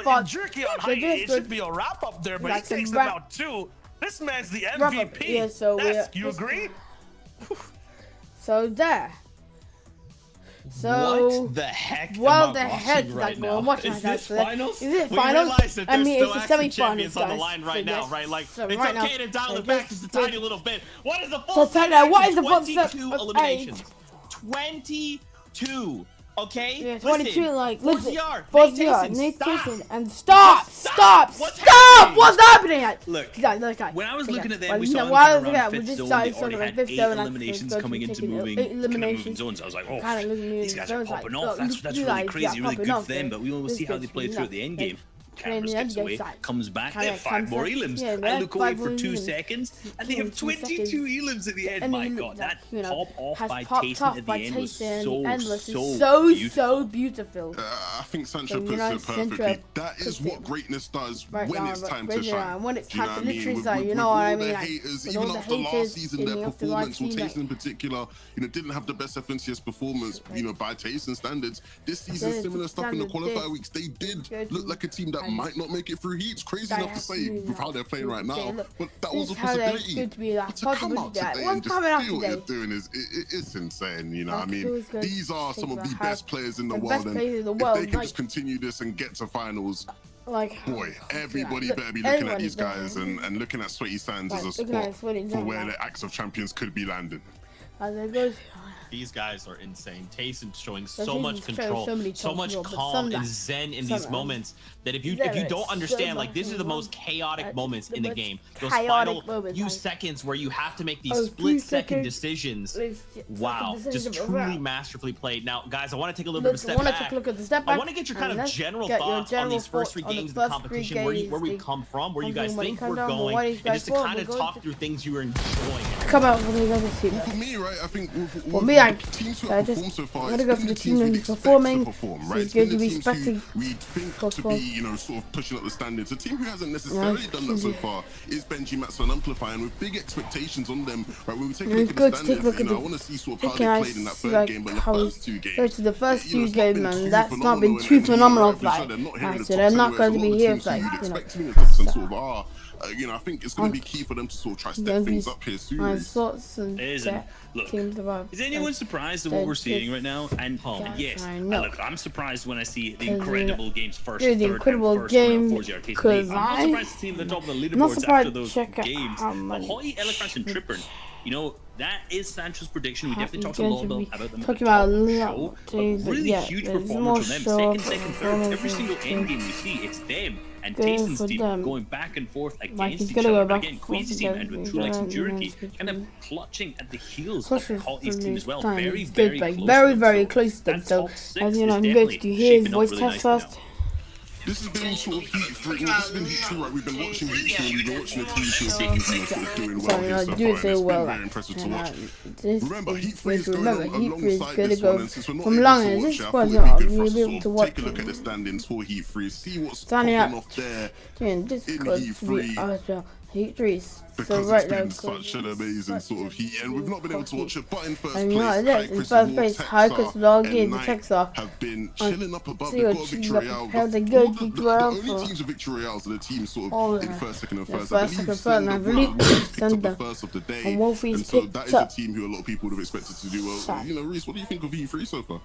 E: thought, jerky on height, it should be a wrap up there, but he takes them out too. This man's the MVP.
A: Yeah, so
E: you agree?
A: So there. So
B: what the heck?
A: What the heck? Right now?
B: Is this finals?
A: Is it finals?
B: I mean, it's the semi-finals on the line right now, right? Like,
A: so
B: it's
A: right
B: okay to dial it back just a tiny little bit. What is the
A: full
B: set?
A: What is the full set?
B: 22 eliminations. 22. Okay?
A: Yeah, 22, like, listen.
B: 4ZR,
A: Nate Tayson, and stop! What's happening?
D: Look,
A: guy.
D: When I was looking at them, we saw them around 5th zone, they already had 8 eliminations coming into moving zones. I was like, oh, these guys are popping off. That's really crazy, really good for them, but we will see how they play through at the end game. Camera skips away, comes back, they have 5 more elims. I look away for 2 seconds, and they have 22 elims at the end. My god, that pop off by Tayson at the end was so beautiful.
C: I think Sancho puts it perfectly. That is what greatness does when it's time to shine.
A: When it's time to literally shine, you know what I mean?
C: Even after last season, their performance, or Tayson in particular, didn't have the best FNCS performance, by Tayson standards. This season, similar stuff in the qualifier weeks, they did look like a team that might not make it through heats. Crazy enough to say with how they're playing right now, but that was a possibility. But to come out today and just do what you're doing it's insane. I mean, these are some of the best players in the world, and if they can just continue this and get to finals, boy, everybody better be looking at these guys and looking at Sweaty Sands as a spot for where the Axe of Champions could be landing.
A: There goes.
B: These guys are insane. Tayson showing so much control, so much calm and zen in these moments that if you don't understand, like, these are the most chaotic moments in the game. Those final few seconds where you have to make these split-second decisions. Wow, just truly masterfully played. Now, guys, I want to take a little bit of a step back. I want to get your kind of general thoughts on these first 3 games of the competition, where we come from, where you guys think we're going, and just to kind of talk through things you were enjoying.
A: Come out for the other team.
C: For me, right, I think
A: for me, I'm gonna go for the team who's performing.
C: Right?
A: It's going to be expecting.
C: We think to be, you know, sort of pushing up the standards. A team who hasn't necessarily done that so far is Benji, Matsu, and Amplifying, with big expectations on them. Right, when we take a look at the standards, you know, I want to see sort of how they played in that third game, but in the first 2 games.
A: Go to the first 2 games, man. That's not been too phenomenal. Like, so they're not going to be here, like, you know.
C: You know, I think it's going to be key for them to sort of try to step things up here soon.
D: Look, is anyone surprised at what we're seeing right now? And yes, look, I'm surprised when I see the incredible games first,
A: the incredible game, because
D: I'm not surprised to see them at the top of the leaderboards after those games. Ahoy, Electronics, and Tripper, you know, that is Sancho's prediction. We definitely talked a lot about them at the top of the show. Really huge performance from them. Second, third. Every single end game we see, it's them. And Tayson's team going back and forth against each other. But again, Queen's team and with Trulex and Juriki kind of clutching at the heels of Hotty's team as well. Very,
A: very close to them. So, as you know, I'm going to do his voice test first.
C: This has been sort of Heat 3. This has been Heat 2, right? We've been watching Heat 2. We've been watching the team sort of doing well here so far. And it's been very impressive to watch. Remember, Heat 3 is going alongside this one, and since we're not able to watch it, I thought it'd be good for us to sort of take a look at the standings for Heat 3, see what's popping off there in Heat 3.
A: Heat 3
C: Because it's been such an amazing sort of heat, and we've not been able to watch it. But in first place, High Crystal Dog and Texa have been chilling up above. They've got a victory royale. The only teams with victory royales are the teams sort of in first, second, and first. I believe picked up the first of the day, and so that is a team who a lot of people would have expected to do well. You know, Reese, what do you think of E3 so far?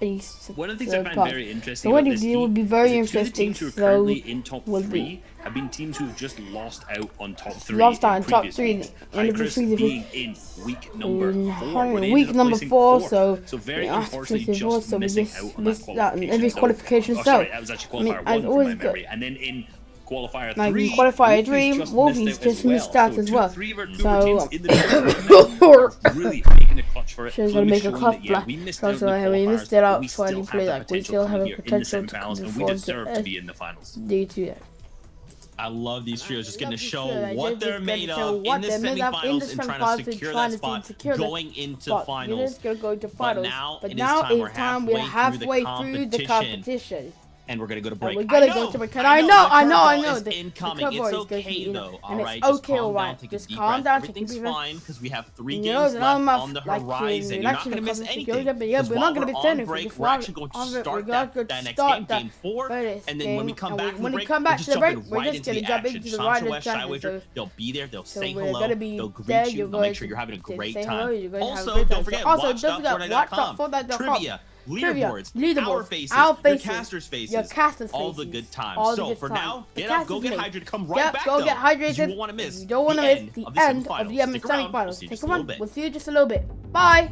D: One of the things I find very interesting about this
A: would be very interesting.
D: Teams who are currently in top 3 have been teams who have just lost out on top 3.
A: Lost out on top 3.
D: High Crystal being in week number 4.
A: Week number 4, so
D: very unfortunately just missing out on that
A: every qualification.
D: Oh, sorry, that was actually qualifier 1 from my memory. And then in qualifier 3,
A: qualifier 3, Wolfies just missed out as well.
D: So really making a clutch for it.
A: She's gonna make a clutch for it. We missed it out for any play. Like, we still have a potential to come
D: and we deserve to be in the finals.
A: Due to that.
B: I love these trios just getting to show what they're made of in the semifinals and trying to secure that spot going into finals. But now it's time we're halfway through the competition. And we're gonna go to break.
A: We're gonna go to break. I know.
B: The incoming. It's okay though. All right.
A: It's okay, alright. Just calm down.
B: Everything's fine because we have 3 games left on the horizon. You're not gonna miss anything.
A: Yeah, we're not gonna miss anything.
B: We're actually going to start that next game, game 4, and then when we come back from break, we're just jumping right into the action. Sancho West, Shy Wager, they'll be there. They'll say hello. They'll greet you. They'll make sure you're having a great time. Also, don't forget, watch.fortnite.com. Trivia. Leaderboards, our faces, your casters' faces, all the good times. So for now, get up, go get hydrated, come right back.
A: Go get hydrated.
B: You don't want to miss.
A: You don't want to miss the end of the semifinals. Take a run. We'll see you just a little bit. Bye.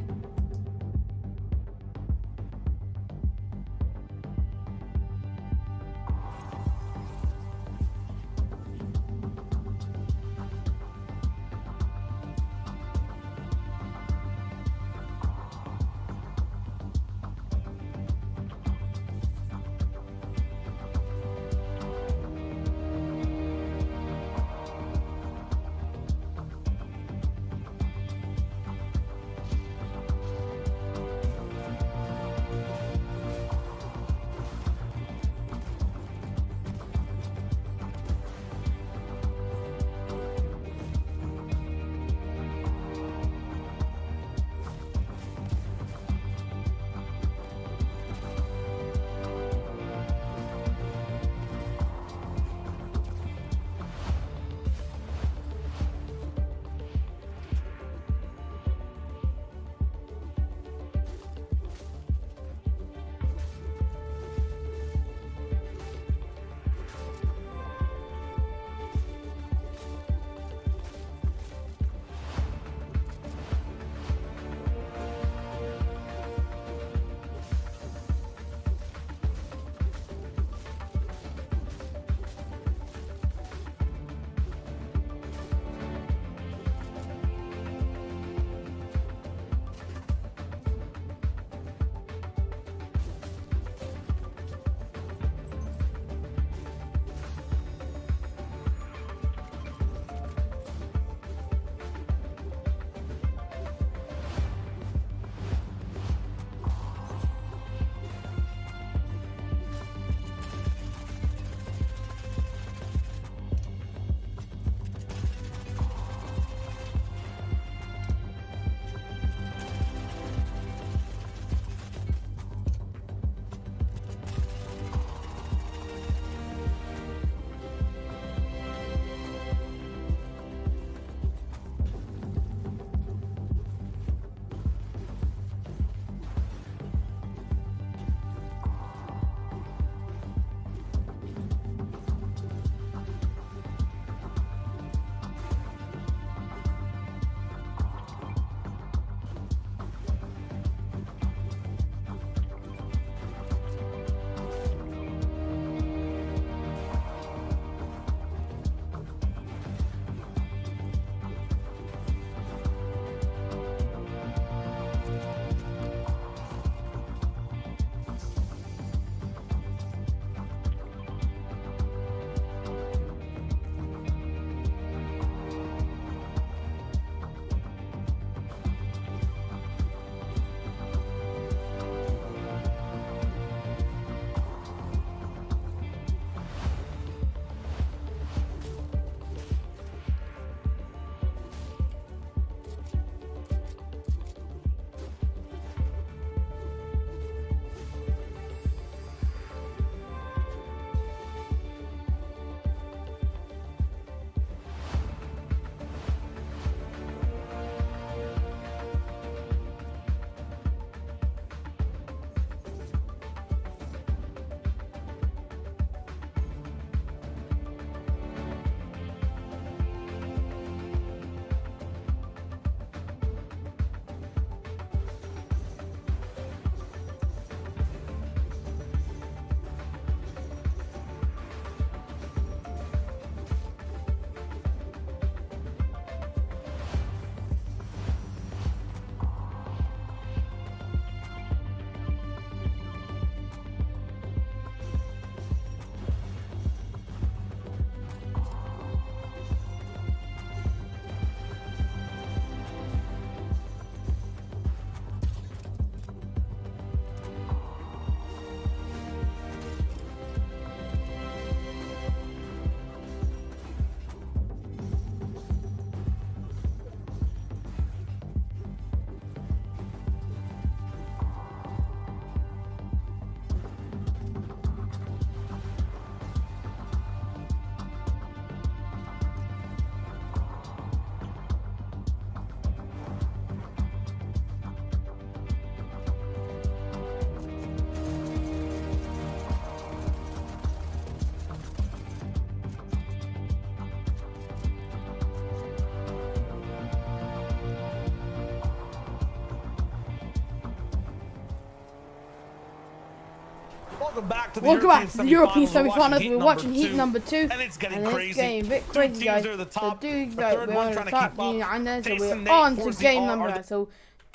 E: welcome back to
A: the European semi-finals. We're watching heat number 2,
E: and it's getting
A: crazy.
E: crazy.
A: A bit crazy, guys.
E: Are the top,
A: so, dude,
E: the
A: like,
E: third
A: we're
E: one
A: on
E: trying
A: the
E: to
A: top,
E: keep up.
A: so
E: Jason,
A: we're on
E: Nate,
A: to
E: 4ZR
A: game number. So,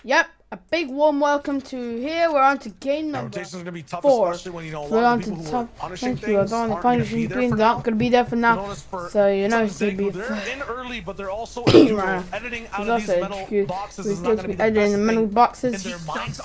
A: yep, a big warm welcome to here. We're on to game number
E: rotations are gonna be tough,
A: 4.
E: especially when, you know, a
A: We're
E: lot
A: on
E: of
A: to
E: people who are
A: top.
E: punishing
A: Thank you.
E: things
A: On the
E: aren't gonna be
A: punishing
E: there
A: things
E: for
A: aren't
E: now.
A: gonna be there for now. So you know it's gonna be.
E: They're in early, but they're also
A: Right.
E: editing out of these metal boxes. Is not
A: We're
E: gonna be the
A: editing
E: best
A: the metal
E: thing
A: boxes.
E: in their minds.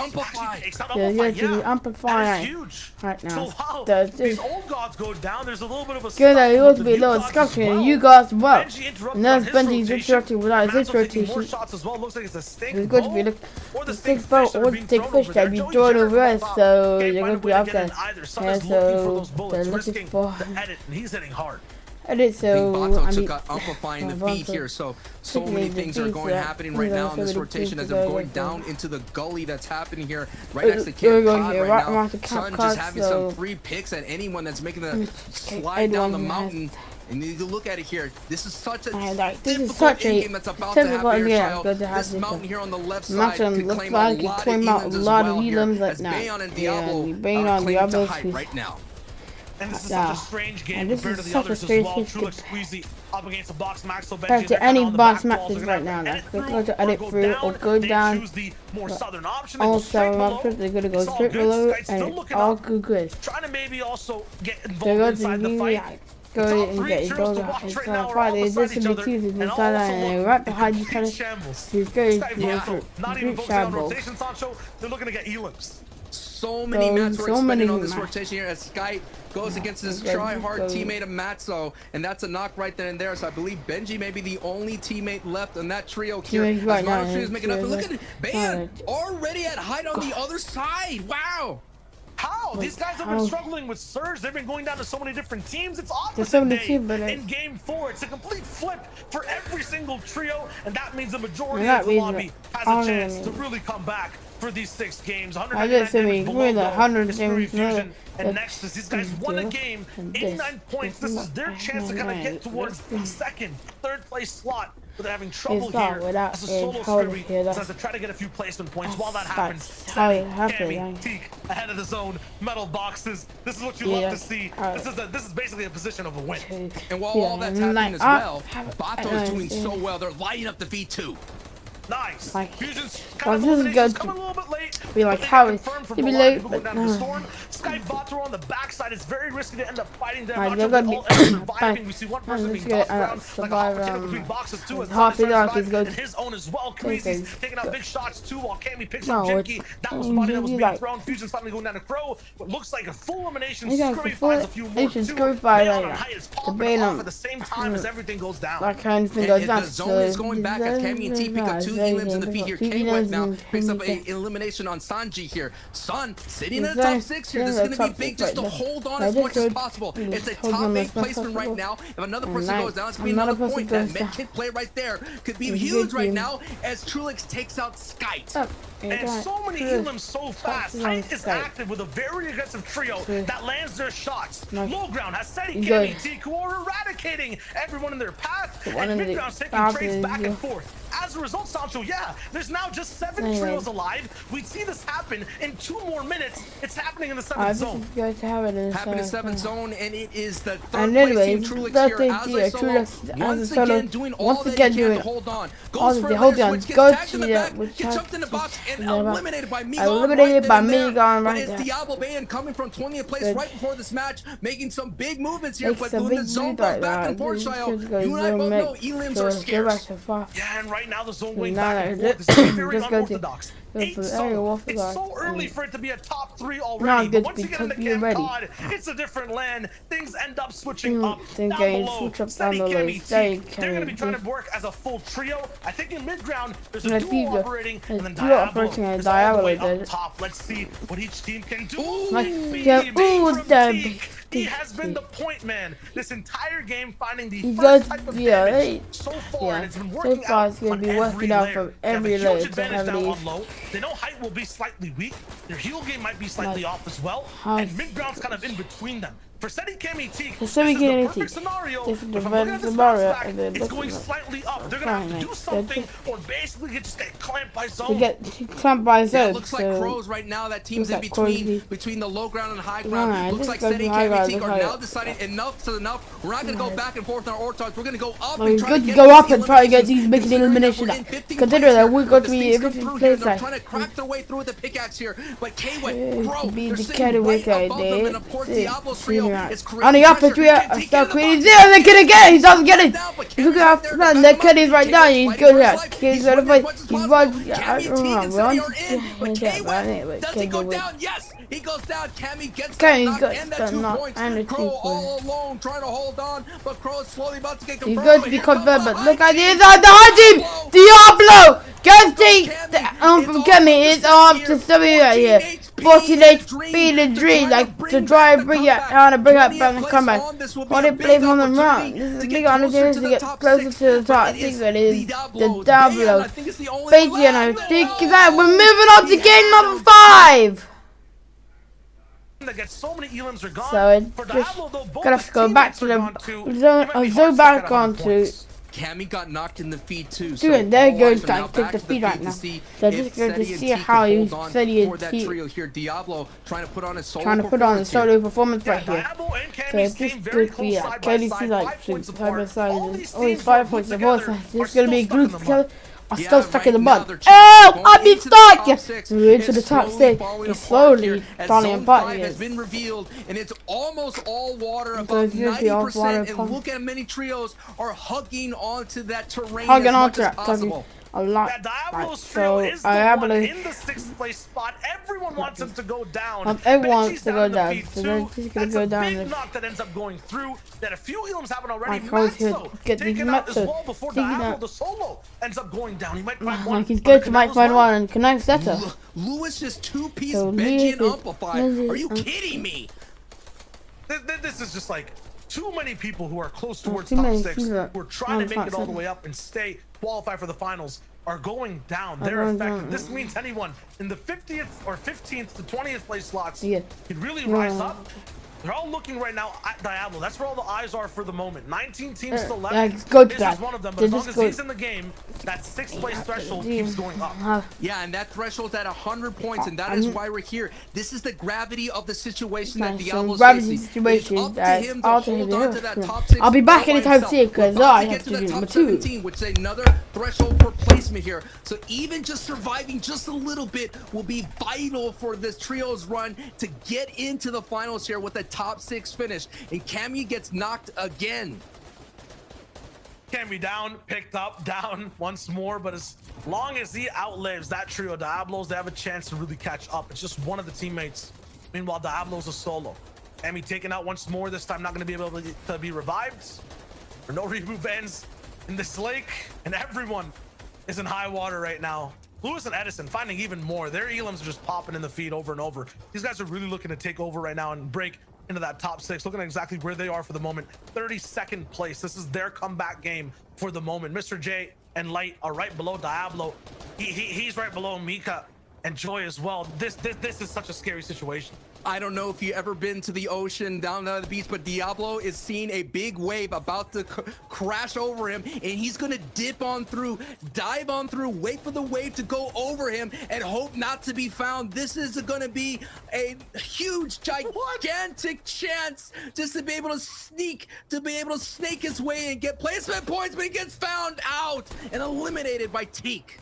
A: Yeah, you have to amplify
E: That is huge.
A: right now.
E: So wow, these old gods go down. There's a little bit of a
A: good. There ought to be a
E: new
A: little
E: gods
A: discussion.
E: as well.
A: You guys as well.
E: Benji interrupted
A: And there's
E: on his
A: Benji's
E: rotation.
A: interrupting without his
E: Matzo taking more
A: rotation.
E: shots as well. Looks like it's a stink
A: It's going to be
E: bow
A: or
E: the
A: stick
E: stink
A: boat
E: fish that
A: or
E: are being
A: stick
E: thrown
A: fish
E: over
A: that
E: there.
A: be
E: Joey
A: thrown
E: Jarrett
A: over us.
E: from
A: So
E: Can't
A: you're
E: find
A: going
E: a
A: to be
E: way to
A: up
E: get
A: there.
E: in either. Son
A: Yeah,
E: is looking for
A: so
E: those bullets,
A: they're looking
E: risking
A: for
E: the edit, and he's hitting hard.
A: edit. So
F: Bato
A: I mean,
F: took out amplifying the feed here, so many things are happening right now in this rotation as they're going down into the gully that's happening here right next to Camp Cod right now. Sun just having some free picks at anyone that's making the slide down the mountain. And you look at it here. This is such a difficult game that's about to happen here, child. This mountain here on the left side could claim a lot of elims as well here. As Bayon and Diablo are claiming to hype right now.
E: And this is such a strange game compared to the others as well. Trulix Squeezy up against a box max, so
A: compared to any box matches right now. They're going to edit through or go down. Also, they're going to go straight below and all good.
E: Trying to maybe also get involved inside the fight.
A: Go and get it. Go to it's fight. There's just some teams inside and right behind you. Kind of he's going to
E: not even focusing on rotation, Sancho. They're looking to get elims.
F: So many mats were expended on this rotation here as Sky goes against his try-hard teammate of Matzo, and that's a knock right then and there. So I believe Benji may be the only teammate left in that trio here. As Mono is making up, but look at it, Bayon already at height on the other side. Wow.
E: How? These guys have been struggling with Surge. They've been going down to so many different teams. It's opposite in game 4. It's a complete flip for every single trio, and that means the majority of the lobby has a chance to really come back for these 6 games. 199 below Fusion, and next is these guys won a game, 89 points. This is their chance to kind of get towards second, third place slot. But they're having trouble here as a solo Scurvy has to try to get a few placement points. While that happens, Cammy, Teak ahead of the zone, metal boxes. This is what you love to see. This is basically a position of a win.
F: And while all that's happening as well, Bato's doing so well. They're lighting up the feed too.
E: Nice.
A: Fusion's kind of coming a little bit late. Be like, how is it be late? But
E: Sky Vato on the backside. It's very risky to end up fighting them. Surviving. We see one person being tossed around like a opportunity between boxes too. As and his own as well. Crazy's taking out big shots too while Cammy picks up Jinky. That was money that was being thrown. Fusion's finally going down to Crow. What looks like a full elimination. Scurvy finds a few more too. Bayon on height is popping off at the same time as everything goes down.
A: That kind of thing goes down.
F: The zone is going back as Cammy and T pick up 2 elims in the feed here. K-Wet now picks up an elimination on Sanji here. Sun sitting in the top 6 here. This is going to be big just to hold on as much as possible. It's a top 8 placement right now. If another person goes down, it's going to be another point. That medkit play right there could be huge right now as Trulix takes out Skype.
E: And so many elims so fast. Height is active with a very aggressive trio that lands their shots. Low ground has Seti, Cammy, Tiku are eradicating everyone in their path. And mid ground's taking trades back and forth. As a result, Sancho, there's now just 7 trios alive. We'd see this happen in 2 more minutes. It's happening in the 7th zone.
F: Happening in 7th zone, and it is the 3rd place team Trulix here as a solo. Once again doing all that he can to hold on. Goes for a switch, gets tagged in the back, gets jumped in the box, and eliminated by Migon right there. But it's Diablo Bayon coming from 20th place right before this match, making some big movements here, but when the zone goes back and forth, you and I both know elims are scarce.
E: Yeah, and right now the zone going back and forth. This is very unorthodox. It's so early for it to be a top 3 already, but once you get into Camp Cod, it's a different land. Things end up switching up down below. Seti, Cammy, Teak, they're going to be trying to work as a full trio. I think in mid-ground, there's a duo operating, and then Diablo is all the way up top. Let's see what each team can do. He has been the point man this entire game, finding the first type of damage so far, and it's been working out on every layer.
A: From every
E: they have a huge
A: layer
E: advantage now on low. They know height will be slightly weak. Their heal game might be slightly off as well, and mid-ground's kind of in between them. For Seti Kemi Teak,
A: For Seti Kemi
E: this is the perfect scenario.
A: This is the
E: If I'm looking at this
A: scenario,
E: bounce back,
A: and then
E: it's going slightly up. They're gonna have to do something, or basically just get clamped by zone.
A: They get clamped by zone.
F: Yeah, it looks like Crows right now. That team's in between the low ground and high ground. Looks like Seti Kemi Teak are now deciding enough to enough. We're not gonna go back and forth on our ortogs. We're gonna go up and try to get
A: go up and try to get these making elimination. Consider that we're going to be in 15th place.
F: They're trying to crack their way through with the pickaxe here, but K-Wet, bro,
A: be
F: they're
A: the
F: sitting right above them,
A: there.
F: and of course Diablo's trio is
A: On the upper three, start creating zero. They're gonna get it. He doesn't get it. He's looking after man. That kid is right now. He's good at. He's ready to fight. He's running. I don't know.
F: But K-Wet doesn't go down. Yes, he goes down. Cammy gets that knock and that 2 points. Crow all alone trying to hold on, but Crow is slowly about to get confirmed.
A: He's going to be confirmed, but look at this on the hard team. Diablo getting from Kemi is off to somebody right here. 14 HP and dream, like to try and bring it on and bring it back and come back. While they play on the run, this is a big opportunity to get closer to the top. I think that is the Diablo. Basically, and I think that we're moving on to game number 5. So it's just gonna have to go back to the zone back onto.
F: Cammy got knocked in the feed too.
A: Dude, there goes guy take the feed right now. So just going to see how he said he
F: here. Diablo trying to put on his
A: solo performance right here. So it's just good for you. KDC like side by side. Only 5 points of both sides. It's gonna be a group together. I'm still stuck in the mud. Oh, I've been stuck! We're into the top 6. It's slowly falling apart here.
F: Has been revealed, and it's almost all water, above 90%. And look at how many trios are hugging onto that terrain as much as possible.
A: A lot.
E: Diablo's trio is the one in the 6th place spot. Everyone wants him to go down.
A: Everyone wants to go down. So then he's gonna go down.
E: Big knock that ends up going through. That a few elims haven't already. Matzo taken out as well before Diablo the solo ends up going down. He might find one.
A: He's good to might find one and connect Zeta.
F: Lewis just 2-piece Benji and Amplify. Are you kidding me?
E: This is just like too many people who are close towards top 6 who are trying to make it all the way up and qualify for the finals are going down. They're affected. This means anyone in the 50th or 15th to 20th place slots could really rise up. They're all looking right now at Diablo. That's where all the eyes are for the moment. 19 teams still left. This is one of them, but as long as he's in the game, that 6th place threshold keeps going up.
F: Yeah, and that threshold's at 100 points, and that is why we're here. This is the gravity of the situation that Diablo's facing. It's up to him to hold on to that top 6.
A: I'll be back anytime soon because I have to do number
F: 2, which is another threshold for placement here. So even just surviving just a little bit will be vital for this trio's run to get into the finals here with a top 6 finish. And Cammy gets knocked again.
E: Cammy down, picked up, down once more, but as long as he outlives that trio of Diablos, they have a chance to really catch up. It's just one of the teammates. Meanwhile, Diablo's a solo. Cammy taken out once more, this time not going to be able to be revived. There are no reboot bans in this lake, and everyone is in high water right now. Lewis and Edison finding even more. Their elims are just popping in the feed over and over. These guys are really looking to take over right now and break into that top 6, looking at exactly where they are for the moment. 32nd place. This is their comeback game for the moment. Mr. J and Light are right below Diablo. He's right below Mika and Joy as well. This is such a scary situation.
F: I don't know if you've ever been to the ocean down to the beach, but Diablo is seeing a big wave about to crash over him, and he's gonna dip on through, dive on through, wait for the wave to go over him, and hope not to be found. This is gonna be a huge, gigantic chance just to be able to snake his way and get placement points, but he gets found out and eliminated by Teak.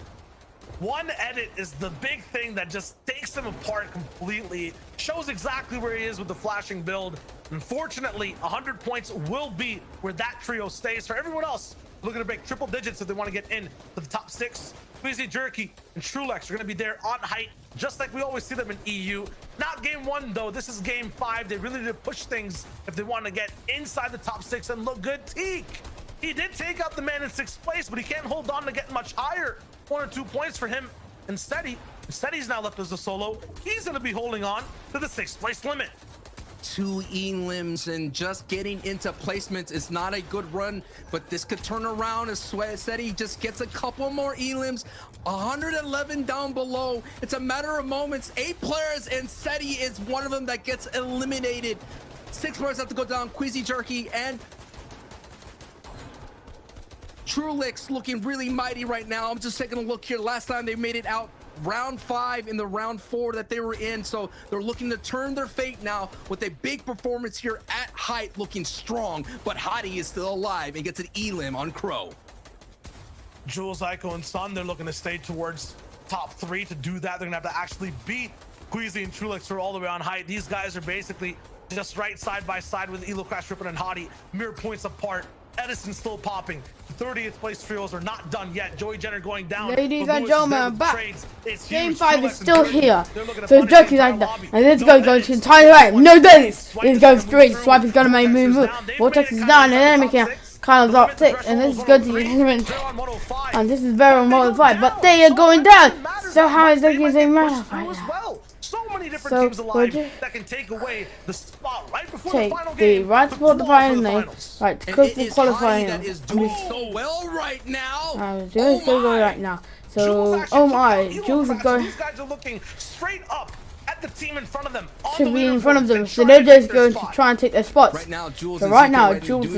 E: One edit is the big thing that just takes him apart completely. Shows exactly where he is with the flashing build. Unfortunately, 100 points will be where that trio stays. For everyone else, looking to break triple digits if they want to get in to the top 6. Squeezy Jerky and Trulex are going to be there on height, just like we always see them in EU. Not game 1, though. This is game 5. They really need to push things if they want to get inside the top 6 and look good. Teak, he did take out the man in 6th place, but he can't hold on to get much higher. 1 or 2 points for him. And Steady's now left as a solo. He's going to be holding on to the 6th place limit.
F: 2 elims and just getting into placements is not a good run, but this could turn around as Steady just gets a couple more elims. 111 down below. It's a matter of moments. 8 players, and Steady is one of them that gets eliminated. 6 players have to go down. Queasy Jerky and Trulix looking really mighty right now. I'm just taking a look here. Last time they made it out round 5 in the round 4 that they were in, so they're looking to turn their fate now with a big performance here at height, looking strong. But Hottie is still alive and gets an elim on Crow.
E: Jules, Ico, and Sun, they're looking to stay towards top 3. To do that, they're gonna have to actually beat Queasy and Trulix, who are all the way on height. These guys are basically just right side by side with Elo, Crash, Ripper, and Hottie, mere points apart. Edison still popping. 30th place trios are not done yet. Joey Jenner going down.
A: Ladies and gentlemen, back. Game 5 is still here. So Jerky's like that. And this guy goes to entire right. No this. This goes straight. Swipe is gonna make move. Vortex is down and then making kind of up 6. And this is good to be and this is very modified. But they are going down. So how is that getting modified?
E: So many different teams alive that can take away the spot right before the final
A: the
E: game.
A: right before the final game. Right, to cook the qualifying.
F: That is doing so well right now.
A: Doing so good right now. So, oh my, Jules is going.
E: These guys are looking straight up at the team in front of them.
A: Should be in front of them, so they're just going to try and take their spots.
F: Right now, Jules
A: and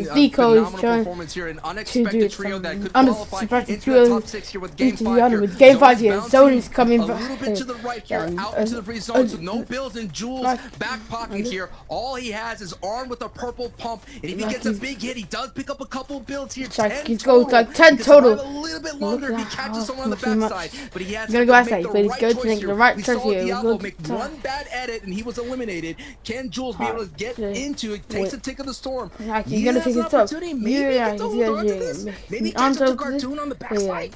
A: Zico is trying to do
F: trio that could
A: unexpected
F: into the top 6 here with Game 5 here.
A: With Game 5 here, Zone's coming
F: a little bit to the right here, out into the free zone, so no bills in Jules' back pocket here. All he has is armed with a purple pump, and if he gets a big hit, he does pick up a couple builds here. 10 total.
A: Like 10 total.
F: A little bit longer if he catches someone on the backside, but he has
A: to make the right choice here.
F: One bad edit and he was eliminated. Can Jules be able to get into it? Takes a tick of the storm.
A: He's gonna take his stuff.
F: Maybe catch up to Cartoon on the backside.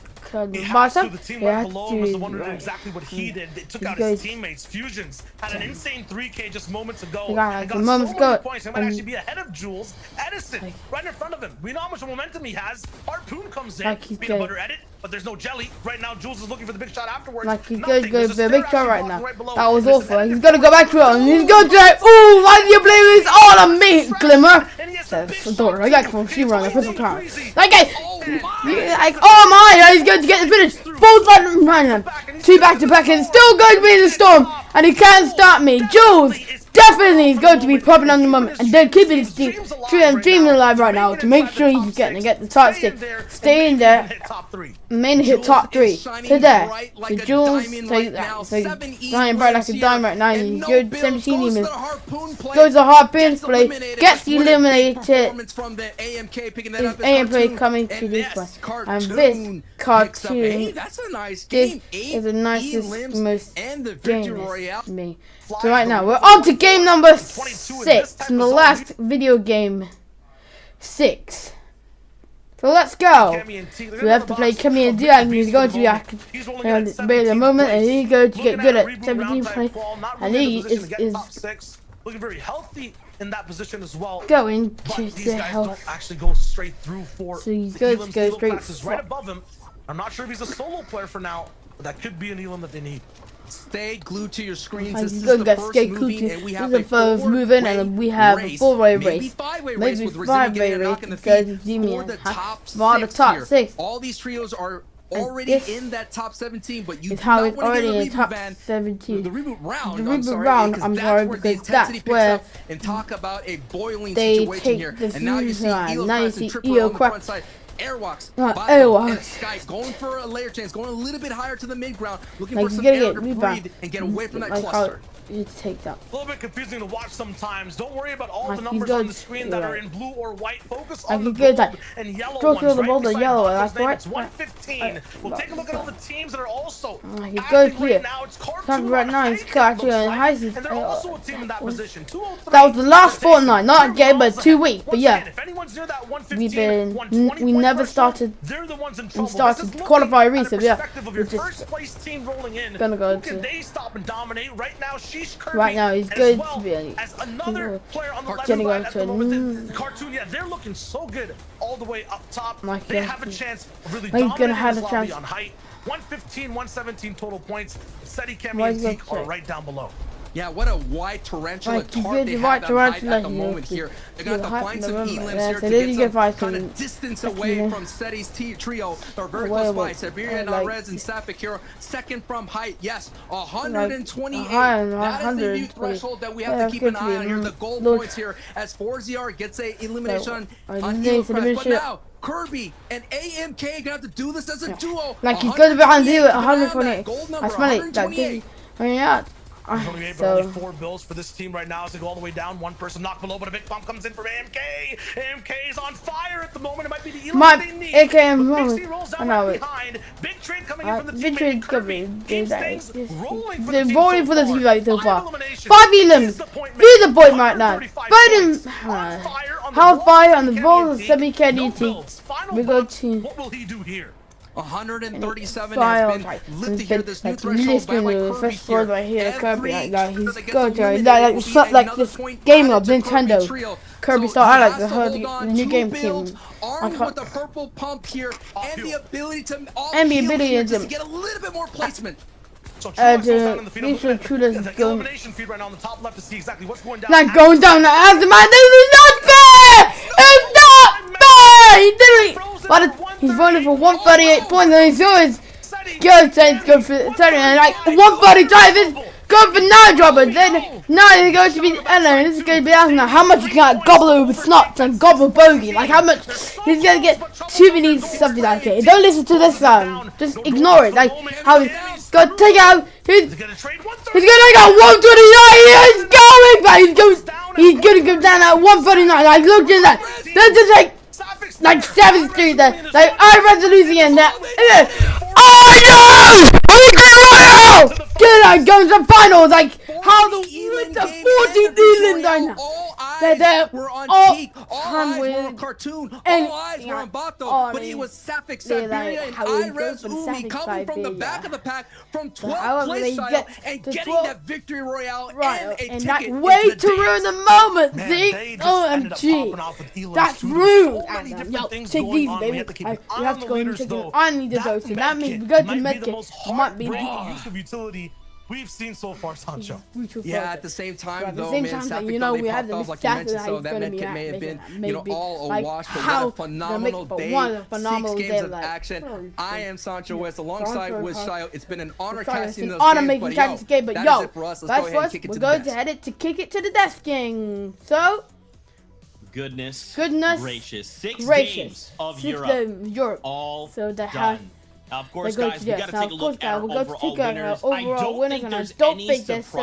E: He has to. The team right below him was wondering exactly what he did. They took out his teammates. Fusions had an insane 3K just moments ago. And got so many points. He might actually be ahead of Jules. Edison right in front of him. We know how much momentum he has. Harpoon comes in. Peanut butter edit, but there's no jelly. Right now, Jules is looking for the big shot afterwards.
A: Like he's going to go for the big shot right now. That was awful. He's going to go back to it. And he's going to like, ooh, why do you blame this all on me, Glimmer? I got from she run the pistol time. Okay, like, oh my, he's going to get the finish. Both like 2 back-to-back, and it's still going to be in the storm, and he can't stop me. Jules definitely is going to be popping on the moment, and they're keeping his dream alive right now to make sure he's getting to get the top stick. Stay in there, main hit top 3. So there, so Jules take that. So dying bright like a dime right now. He's good. 17 demons. Goes the harpoon play, gets eliminated. Is AMK coming to this one, and this Cartoon.
F: That's a nice game.
A: This is the nicest, most gamest me. So right now we're on to game number 6 from the last video game 6. So let's go. So we have to play Kemi and Diak, and he's going to be active at the moment, and he's going to get good at 17 play, and he is
E: looking very healthy in that position as well.
A: Going
E: but
A: to
E: these
A: the
E: guys
A: health.
E: don't actually go straight through for
A: So he's going to go straight
E: right above him. I'm not sure if he's a solo player for now, but that could be an elim that they need.
F: Stay glued to your screens. This is
A: the
F: the first moving, and we have a 4-way
A: and we have a 4-way race.
F: Maybe 5-way race with
A: 5-way race
F: in the
A: because
F: feed for the top 6 here. All these trios are already in that top 17, but you do not want to get a reboot ban.
A: 17.
F: The reboot round,
A: the reboot round, I'm sorry, because that's where
F: and talk about a boiling
A: they
F: situation
A: take
F: here.
A: The
F: and now you see Elo and Tripper on the front side. Airwalks, and Sky going for a layer chance, going a little bit higher to the mid ground, looking for some air to breathe and get away from that cluster.
A: You take that.
E: A little bit confusing to watch sometimes. Don't worry about all the numbers on the screen that are in blue or white. Focus on the gold and yellow ones.
A: Right yellow, that's right.
E: It's 115. We'll take a look at all the teams that are also
A: he's good here.
E: Now it's Cartoon
A: right now. He's Cartoon and
E: and they're also a team in that position.
A: That was the last Fortnite, not a game, but 2 weeks. But yeah,
E: if anyone's near that 115,
A: we never started.
E: They're the ones in trouble.
A: We started qualify research. Yeah,
E: we're just first place team rolling in.
A: Gonna go
E: to. Can they stop and dominate right now?
A: Right now, he's good to be
E: as another player on the left side at the moment. Cartoon, yeah, they're looking so good all the way up top. They have a chance of really dominating this lobby on height. 115, 117 total points. Seti, Kemi, and Teak are right down below.
F: Yeah, what a white tarantula
A: Like,
F: tart they have on height at the moment here. They're going to have to find some E-limbs here to get some kind of distance away from Seti's trio. Or vertical spy, Siberian, Arez, and Sapphic Hero. Second from height, yes, 128. That is the new threshold that we have to keep an eye on here. The goal points here as 4ZR gets a elimination on Elo Crest. But now, Kirby and AMK gonna have to do this as a duo.
A: Like, he's going behind you at 128. I smell it. I mean, yeah.
E: Only 4 bills for this team right now as they go all the way down. One person knocked below, but a big bump comes in from AMK. AMK's on fire at the moment. It might be the Elo they need. Pixie rolls down right behind. Big trade coming in from the team. Big Kirby. Keeps things rolling for the team
A: right so far. 5 elims. Be the point right now. Burn him. Hellfire on the balls of semi-KDT. We go to.
E: What will he do here?
F: 137 has been lifted here. This new threshold by Kirby
A: right here. Kirby, he's good. Like this game of Nintendo. Kirby Star, I like the new game team.
F: Armed with the purple pump here and the ability to get a little bit more placement.
A: These shooters going.
E: Feed right now on the top left to see exactly what's going down.
A: Not going down the aftermath. This is not fair. It's not fair. He did it. But he's running for 138 points and he's always go for 30 and like 145 is go for 9 dropper. Then now he's going to be this is going to be asking how much you can gobble over snots and gobble bogey. Like how much he's going to get too many something like it. Don't listen to this sound. Just ignore it. Like how he's going to take out. He's going to take out 129. He's going, but he's going to go down at 139. Like look at that. That's just like 7th Street there. Like I resolution that. Oh no! Oh no! Get out, going to the finals. Like how the 14th Eland right now.
F: They're on peak. All eyes were on Cartoon. All eyes were on Bato. But it was Sapphic, Siberia, and Irez Umi coming from the back of the pack from 12th place and getting that victory royale and a ticket.
A: That way to ruin the moment. See? OMG. That's rude. Yo, take these, baby. We have to go and take it. I need to go. So that means we go to Medkit. Might be
E: use of utility we've seen so far, Sancho.
F: Yeah, at the same time, though, man, Sapphic, we had the like you mentioned, so that Medkit may have been, all a wash, but what a phenomenal day. 6 games of action. I am Sancho West alongside with Shayo. It's been an honor casting those games, but that is it for us. Let's go ahead and kick it to the desk.
A: We're going to head it to kick it to the desking. So,
B: goodness gracious, 6 games of Europe, all done. Of course, guys, we got to take a look at our overall winners. I don't think there's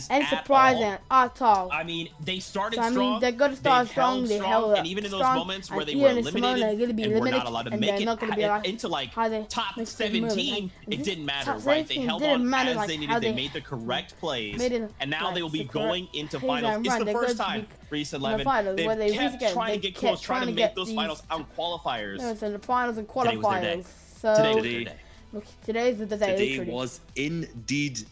B: any surprise at all. I mean, they started strong.
A: They're going to start strong.
B: They held up. And even in those moments where they were eliminated and were not allowed to make it into like top 17, it didn't matter, right? They held on as they needed. They made the correct plays, and now they will be going into finals. It's the first time, Reese 11, they've kept trying to get close, trying to make those finals on qualifiers.
A: Yes, in the finals and qualifiers. So today's the day.
D: Today was indeed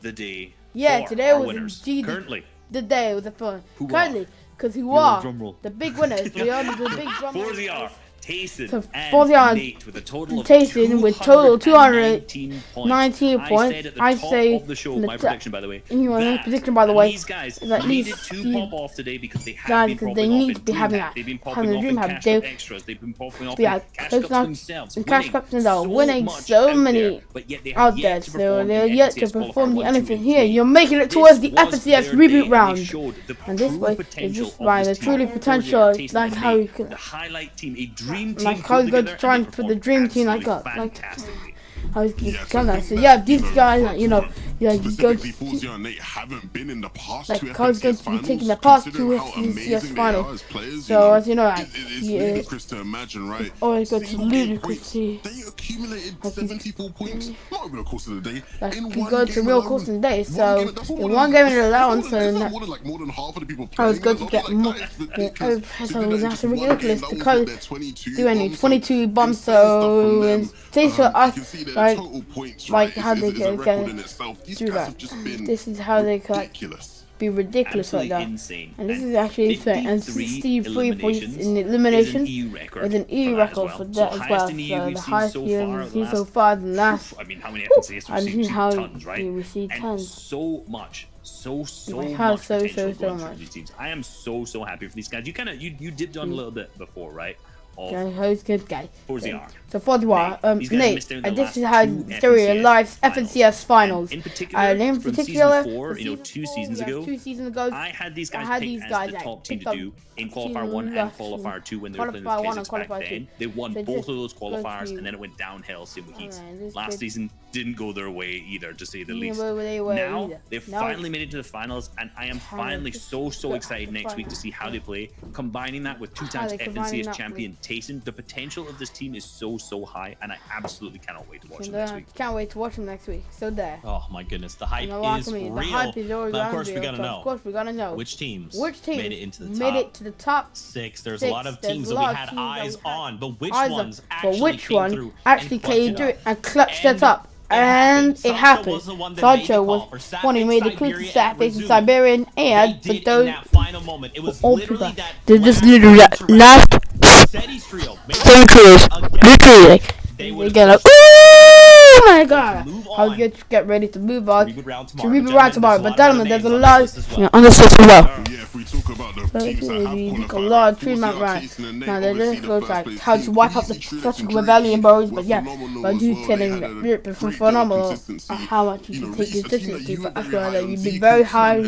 D: the day.
A: Yeah, today was
D: winners.
A: Indeed
D: Currently
A: the day with the fun. Currently, because who are the big winners? We are the big drum roll.
D: 4ZR, Tayson,
A: so
D: and Nate with a total of
A: 219 points.
D: I say of the show, my prediction, by the way. These guys needed to pop off today because they have been popping off. They've been popping off in extras. They've been popping off in cash cups themselves.
A: Cash cups themselves, winning so many out there. So they're yet to perform the anything here. You're making it towards the FCS reboot round, and this way is just by the truly potential. Like how you can.
D: The highlight team, a dream team.
A: Like how you going to try and put the dream team like that. How he's done that. So yeah, these guys, you go
C: to and Nate haven't been in the past
A: like Cody's going to be taking the past 2 FCS finals. So as you know,
C: it's ludicrous to imagine, right?
A: Always go to ludicrous.
C: They accumulated 74 points, not over the course of the day.
A: Like you go to real course of the day. So in one game in allowance, and
C: more than half of the people
A: I was going to get more. That's ridiculous because do any 22 bombs. So and like how they can do that. This is how they collect. be ridiculous
D: Absolutely
A: like that.
D: insane.
A: And this is actually insane. And 63 points in elimination is an EU record for that as well. So the highest EU we've seen so far. The last,
D: I mean, how many FNCS
A: I've
D: we've
A: seen
D: seen?
A: how
D: Tons, right?
A: we see
D: And
A: tons.
D: so much
A: Have
D: potential
A: so
D: going
A: much.
D: through these teams. I am so happy for these guys. You kind of you dipped on a little bit before, right?
A: Okay, who's good guy?
D: Forza.
A: So Forza,
D: These guys
A: Nate,
D: missed out in the
A: and this
D: last
A: is how
D: two
A: Stereo Live's FNCS finals.
D: In particular,
A: in
D: from
A: particular,
D: season 4, you know, 2 seasons ago,
A: 2 seasons ago,
D: I had these guys picked as the top team to do in Qualifier 1 and Qualifier 2 when they were playing the Kazakhs back then. They won both of those qualifiers, and then it went downhill, same with Heats. Last season didn't go their way either, to say the least. Now, they've finally made it to the finals, and I am finally so excited next week to see how they play. Combining that with 2 times FNCS champion Tayson, the potential of this team is so high, and I absolutely cannot wait to watch them next week.
A: Can't wait to watch them next week. So there.
B: Oh my goodness, the hype is real.
A: The hype is always
B: but of course,
A: real. Of course, we gotta know
B: which teams
A: made
B: it into the top
A: 6.
B: There's a lot of teams that we had eyes on, but which ones actually came
A: one
B: through
A: actually came through and clutched it up? And it happened. Sancho was one who made the clean to Sat facing Siberian, and for those all people, they just literally last 7 trios, literally, they get like, oh my god! I was going to get ready to move on to reboot round tomorrow, but gentlemen, there's a lot on the system as well.
C: Yeah, if we talk about the teams that have qualified,
A: a lot of 3-man rounds. Now they just look like how to wipe up the Celtic Rebellion bros, but yeah, but you telling that Europe is phenomenal. How much you can take consistency, but I feel like you've been very high.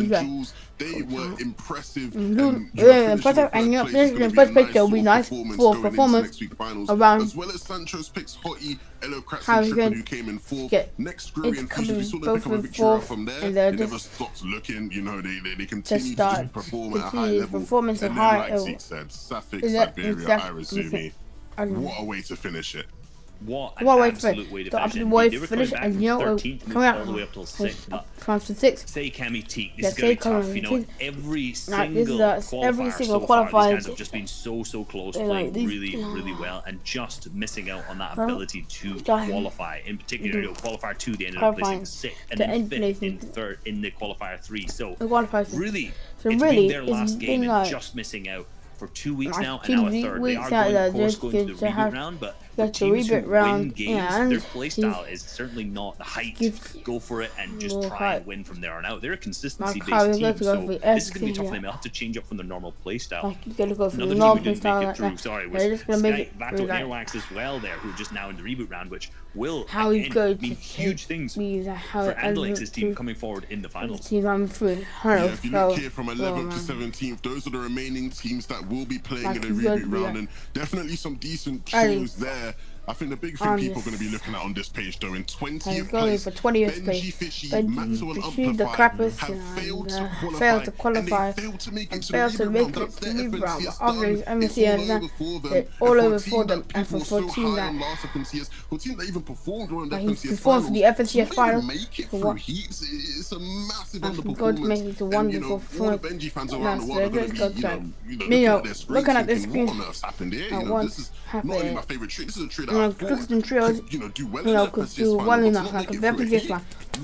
C: They were impressive.
A: Impressive, and you know, in first place they'll be nice for performance around.
C: As well as Sancho's picks, Hottie, Elo
A: How
C: Kratz, who came in 4th. Next Screwy and Fisher, we saw them pick up a victory out from there. They never stopped looking. You know, they continue to perform at a high level.
A: Performance
C: and
A: high.
C: then, like Zeke said, Safik, Siberia, Irizumi. What a way to finish it.
D: What an absolute way to finish it. They were coming back from 13th, moved all the way up till 6th.
A: From 6th.
D: Say Kami Teak, this is going to be tough. You know, every single qualifier so far, these guys have just been so close, playing really well, and just missing out on that ability to qualify. In particular, you know, Qualifier 2, they ended up placing 6th, and then 5th in third in the Qualifier 3. So really, it's been their last game and just missing out for 2 weeks now, and now a third. They are going, of course, going to the reboot round, but the teams who win games, their playstyle is certainly not the height, go for it and just try and win from there on out. They're a consistency-based team, so this is going to be tough for them. They'll have to change up from their normal playstyle. Another team who didn't make it through, sorry, was Sky, Vato, and Airwax as well there, who are just now in the reboot round, which will again mean huge things for Andalex's team coming forward in the finals.
C: Yeah, if you look here from 11th to 17th, those are the remaining teams that will be playing in the reboot round, and definitely some decent trios there. I think the big thing people are going to be looking at on this page, though, in 20th place, Benji, Fishy, Maxwell, and Amplify have failed to qualify, and failed to make it to the reboot round. That's their FNCS. It's all over for them, and for 14 that last FNCS, for team that even performed well in the FNCS finals,
A: for the FNCS finals,
C: make it through Heats, it's a massive underperformance. And, you know, all the Benji fans around the world are going to be, you know, looking at this screen, what on earth's happened here? You know, this is not only my favorite trick, this is a trick that I thought could, you know, do well in the FNCS finals, but to not make it through Heats.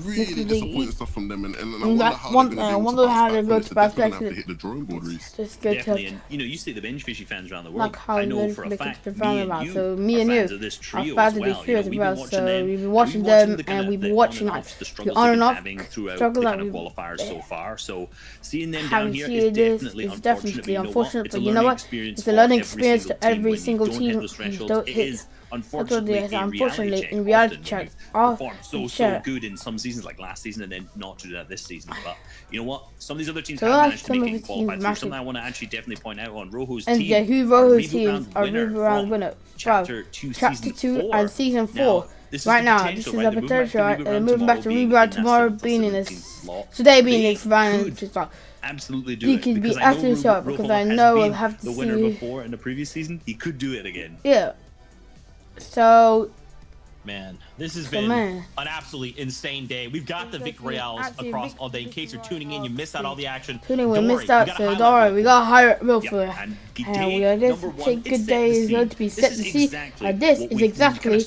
C: Really disappointing stuff from them, and I wonder how they're going to pass that. To hit the drawing board, Reese.
D: Definitely, and you know, you see the Benji Fishy fans around the world. I know for a fact, me and you are fans of this trio as well. You know, we've been watching them, we've been watching them, and we've been watching like the struggles they've been having throughout the kind of qualifiers so far. So seeing them down here is definitely unfortunate. But you know what? It's a learning experience to every single team. Don't hit. Unfortunately, in reality check, performed so good in some seasons, like last season, and then not to do that this season. But you know what? Some of these other teams have managed to make it qualify through. Something I want to actually definitely point out on Rojo's team.
A: And yeah, Rojo's team are reboot round winner.
D: Chapter 2
A: and season 4. Right now, this is a potential. They're moving back to reboot round tomorrow, being in this today being this round.
D: Absolutely do it.
A: He could be absolutely sure because I know we'll have to
D: the winner before in the previous season. He could do it again.
A: Yeah. So
B: Man, this has been an absolutely insane day. We've got the Vic Royales across all day. In case you're tuning in, you missed out all the action.
A: We missed out, so don't worry. We got to hire it real for it. And we are just take good days going to be set to see. And this is exactly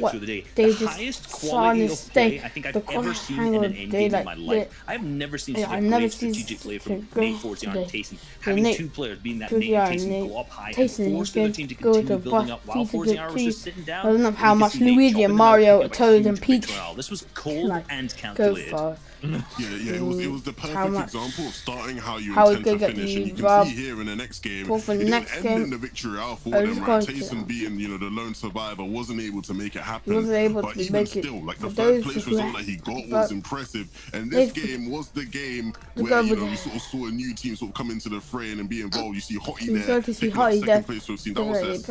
A: what they just saw in this day. The qualifying day like this.
D: I've never seen such strategic play from Nate Fortier and Tayson. Having two players, being that Nate and Tayson, go up high and force the other team to continue building up while Fortier was just sitting down.
A: I don't know how much Luigi and Mario, Toad and Peach
D: this was cold and calculated.
C: Yeah, it was the perfect example of starting how you intend to finish, and you can see here in the next game, it didn't end in the victory royale for them, right? Tayson being, the lone survivor, wasn't able to make it happen, but even still, like the third place result that he got was impressive, and this game was the game where, we sort of saw a new team sort of come into the fray and be involved. You see Hottie there, picking up second place, we've seen that was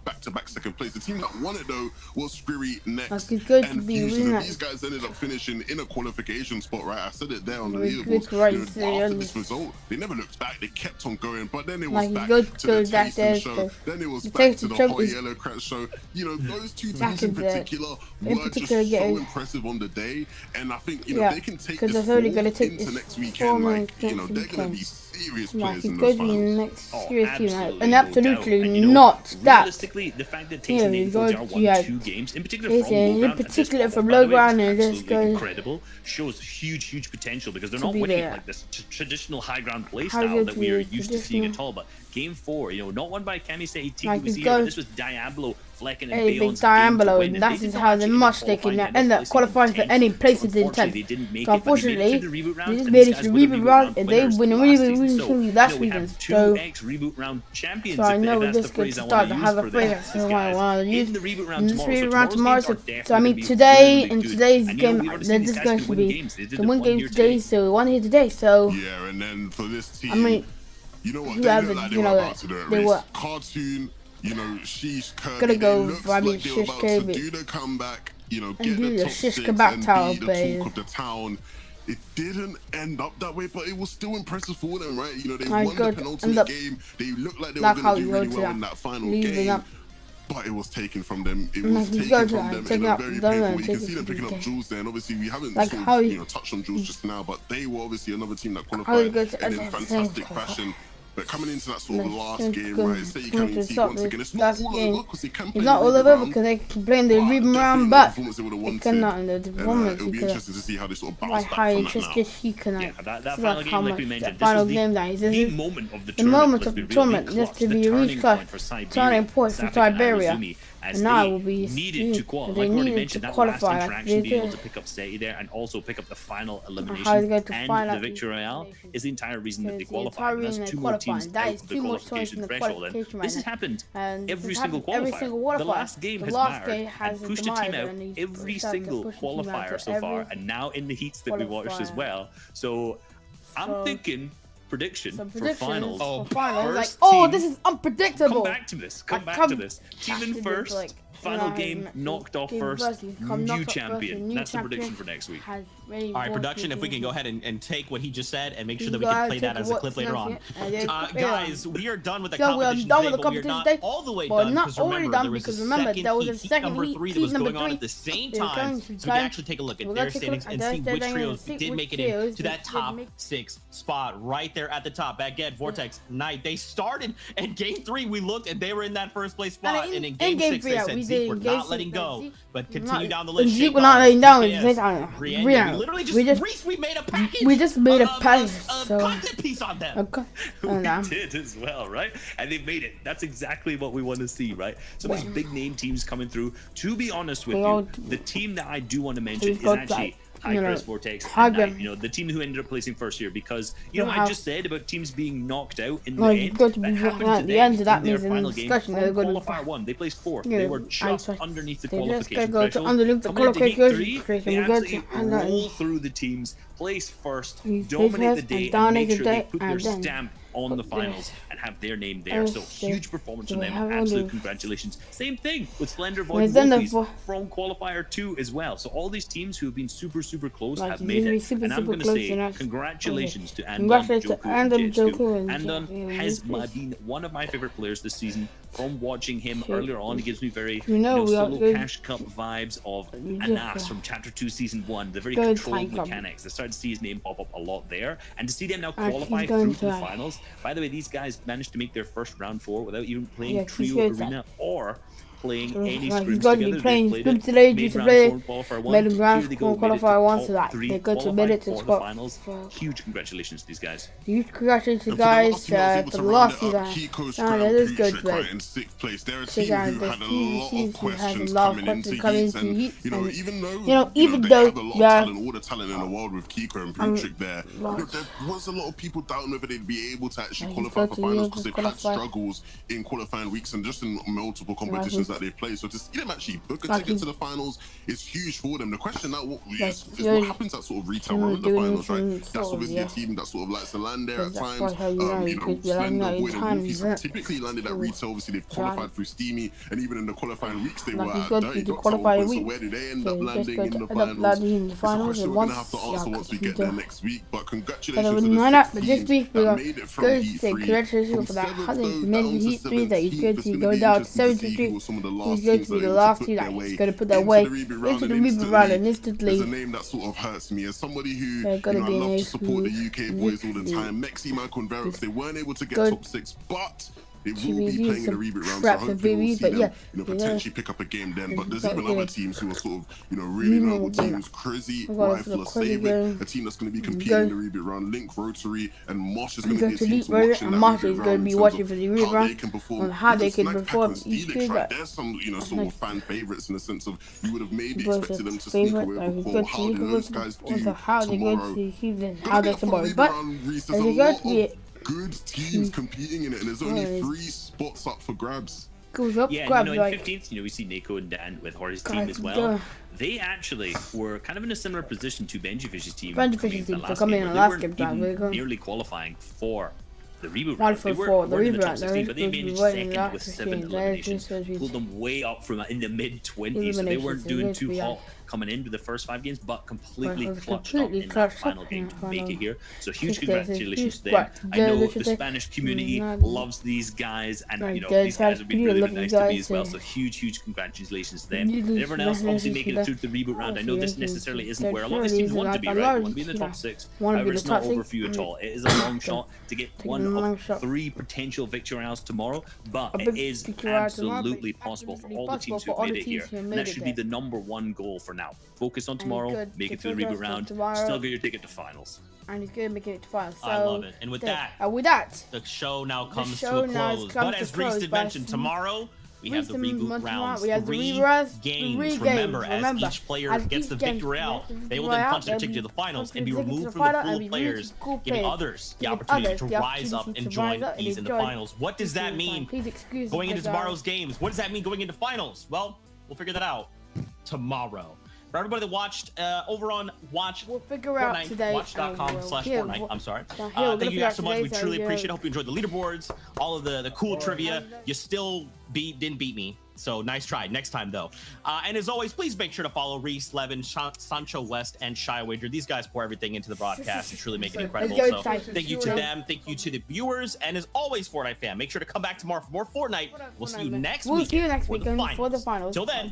C: back-to-back second place. The team that won it though was Spirit next, and Fusion, these guys ended up finishing in a qualification spot, right? I said it there on the leaderboard. After this result, they never looked back. They kept on going, but then it was back to the Tayson show. Then it was back to the Hot Yellow Crats show. Those two teams in particular were just so impressive on the day, and I think they can take this forward into next weekend. Like they're gonna be serious players in those finals.
A: And absolutely not that.
D: Realistically, the fact that Tayson and Nate Fortier won 2 games, in particular from
A: low ground,
D: and absolutely incredible, shows huge potential because they're not winning like this traditional high ground play style that we are used to seeing at all. But game 4, not won by Kamisei team who was here, but this was Diablo, Flecken, and Bayon's
A: Diablo, and that is how much they can end up qualifying for any places in 10th. So unfortunately, they just made it to the reboot round, and they win really last weekend. So I know this could start to have a phrase I want to use in the reboot round tomorrow. So I mean today, in today's game, they're just going to be the win game today, so we won here today. So
C: yeah, and then for this team,
A: I mean,
C: you know what, they look like they were about to do a race. Cartoon, Sheesh, Kirby,
A: gonna go
C: looks like they were about to do the comeback, get the top 6 and be the talk of the town. It didn't end up that way, but it was still impressive for them, right? They won the penultimate game. They looked like they were going to do really well in that final game. But it was taken from them. It was taken from them in a very painful way. You can see them picking up Jules there, and obviously we haven't touched on Jules just now, but they were obviously another team that qualified and in fantastic fashion. But coming into that sort of last game, right, say you can see once again, it's not all over because they can play
A: it's not all over because they can play in the rebound round, but they cannot in the performance.
C: It'll be interesting to see how they sort of bounce back from that now.
D: That final game, like we mentioned,
A: this is
D: the moment of the tournament.
A: This to be a reach turning point for Siberia.
D: As
A: now
D: they
A: will be
D: needed to qualify. Like I already mentioned, that last interaction, being able to pick up Seti there and also pick up the final elimination and the victory royale is the entire reason that they qualified. And that's 2 more teams out of the qualification threshold. And this has happened every single qualifier. The last game has mattered and pushed a team out every single qualifier so far, and now in the heats that we watched as well. So I'm thinking prediction for finals.
A: This is unpredictable.
D: Come back to this. Team in first, final game, knocked off first, new champion. That's the prediction for next week.
B: All right, production, if we can go ahead and take what he just said and make sure that we can play that as a clip later on. Guys, we are done with the competition today, but we are not all the way done, because remember, there was a second heat number 3 that was going on at the same time, so we can actually take a look at their standings and see which trios did make it into that top 6 spot right there at the top. Baguette, Vortex, Knight, they started in game 3, we looked and they were in that first place spot, and in game 6 they said, Zeke, we're not letting go, but continue down the list.
A: Zeke, we're not letting down.
B: We made a package.
A: We just made a package.
B: So content piece on them.
D: We did as well, right? And they made it. That's exactly what we want to see, right? So these big name teams coming through. To be honest with you, the team that I do want to mention is actually High-Crest Vortex and Knight, the team who ended up placing first here, because I just said about teams being knocked out in the end. That happened to them in their final game from qualifier 1. They placed 4th. They were just underneath the qualification threshold. Coming into heat 3, they absolutely roll through the teams, place first, dominate the day, and make sure they put their stamp on the finals. and have their name there. So huge performance from them. Absolute congratulations. Same thing with Slender Void Wolfies from Qualifier 2 as well. So all these teams who have been super close have made it. And I'm going to say congratulations to Andon, Joku, and Jetsu. Andon has been one of my favorite players this season. From watching him earlier on, he gives me very solo Cash Cup vibes of Anas from Chapter 2 Season 1. The very controlled mechanics. I started to see his name pop up a lot there. And to see them now qualify through to the finals. By the way, these guys managed to make their first round 4 without even playing Trio Arena or playing any scrims together.
A: Playing scrims today due to play made them ground qualifier 1, so that they go to minutes and spot
D: finals. Huge congratulations to these guys.
A: Huge congratulations, guys, for the last season. That is good, but
C: in 6th place. They're a team who had a lot of questions coming into Heat. You know, even though they have all the talent in the world with Kiko and Patrick there, there was a lot of people doubting whether they'd be able to actually qualify for finals because they've had struggles in qualifying weeks and just in multiple competitions that they play. So to see them actually book a ticket to the finals is huge for them. The question now is what happens at sort of retail run in the finals, right? That's obviously a team that sort of likes to land there at times. Slender Void and Wolfies have typically landed at retail. Obviously they've qualified through Steamy, and even in the qualifying weeks they were at Dirty Dots. So where did they end up landing in the finals? It's a question we're going to have to answer once we get there next week. But congratulations to the 6 teams that made it from Heat 3.
A: Congratulations for that. Heat 3 that he's going to go down to 73. He's going to be the last team that he's going to put their way into the reboot round and instantly.
C: There's a name that sort of hurts me as somebody who I love to support the UK boys all the time. Mexi, Michael and Verox, they weren't able to get top 6, but they will be playing in the reboot round, so hopefully we'll see them, potentially pick up a game then. But there's even other teams who are sort of, really noble teams. Crazy, Rifle, Sabre, a team that's going to be competing in the reboot round. Link, Rotary, and Mosh is going to be a team to watch in that reboot round in terms of how they can perform.
A: How they can perform each game.
C: There's some, sort of fan favorites in the sense of you would have maybe expected them to sneak away with Paul. How did those guys do tomorrow?
A: But it's going to be
C: good teams competing in it, and there's only 3 spots up for grabs.
A: Goes up,
D: in 15th, we see Neko and Dan with Horry's team as well. They actually were kind of in a similar position to Benjifish's team.
A: Benjifish's team coming in the last game,
D: nearly qualifying for the reboot round. They were in the top 16, but they managed second with 7 eliminations. Pulled them way up from in the mid-20s, so they weren't doing too hot coming into the first 5 games, but completely clutched up in that final game to make it here. So huge congratulations to them. I know the Spanish community loves these guys, and these guys have been really nice to me as well. So huge congratulations to them. And everyone else obviously making it through the reboot round. I know this necessarily isn't where a lot of these teams want to be, right? They want to be in the top 6. However, it's not over for you at all. It is a long shot to get one of 3 potential victory rounds tomorrow, but it is absolutely possible for all the teams who have made it here. And that should be the #1 goal for now. Focus on tomorrow, make it through the reboot round, still get your ticket to finals.
A: And he's going to make it to finals. So
B: I love it. And with that,
A: the
B: show now comes to a close. But as Reese did mention, tomorrow we have the reboot rounds. We have 3 games. Remember, as each player gets the victory out, they will then punch their ticket to the finals and be removed from the pool of players, giving others the opportunity to rise up and join these in the finals. What does that mean going into tomorrow's games? What does that mean going into finals? Well, we'll figure that out tomorrow. For everybody that watched over on Fortnite, watch.com/Fortnite. I'm sorry. Thank you guys so much. We truly appreciate it. Hope you enjoyed the leaderboards, all of the cool trivia. You still didn't beat me. So nice try. Next time, though. And as always, please make sure to follow Reese, Levin, Sancho West, and Shy Wager. These guys pour everything into the broadcast and truly make it incredible. So thank you to them. Thank you to the viewers. And as always, Fortnite fam, make sure to come back tomorrow for more Fortnite. We'll see you next week for the finals. Till then.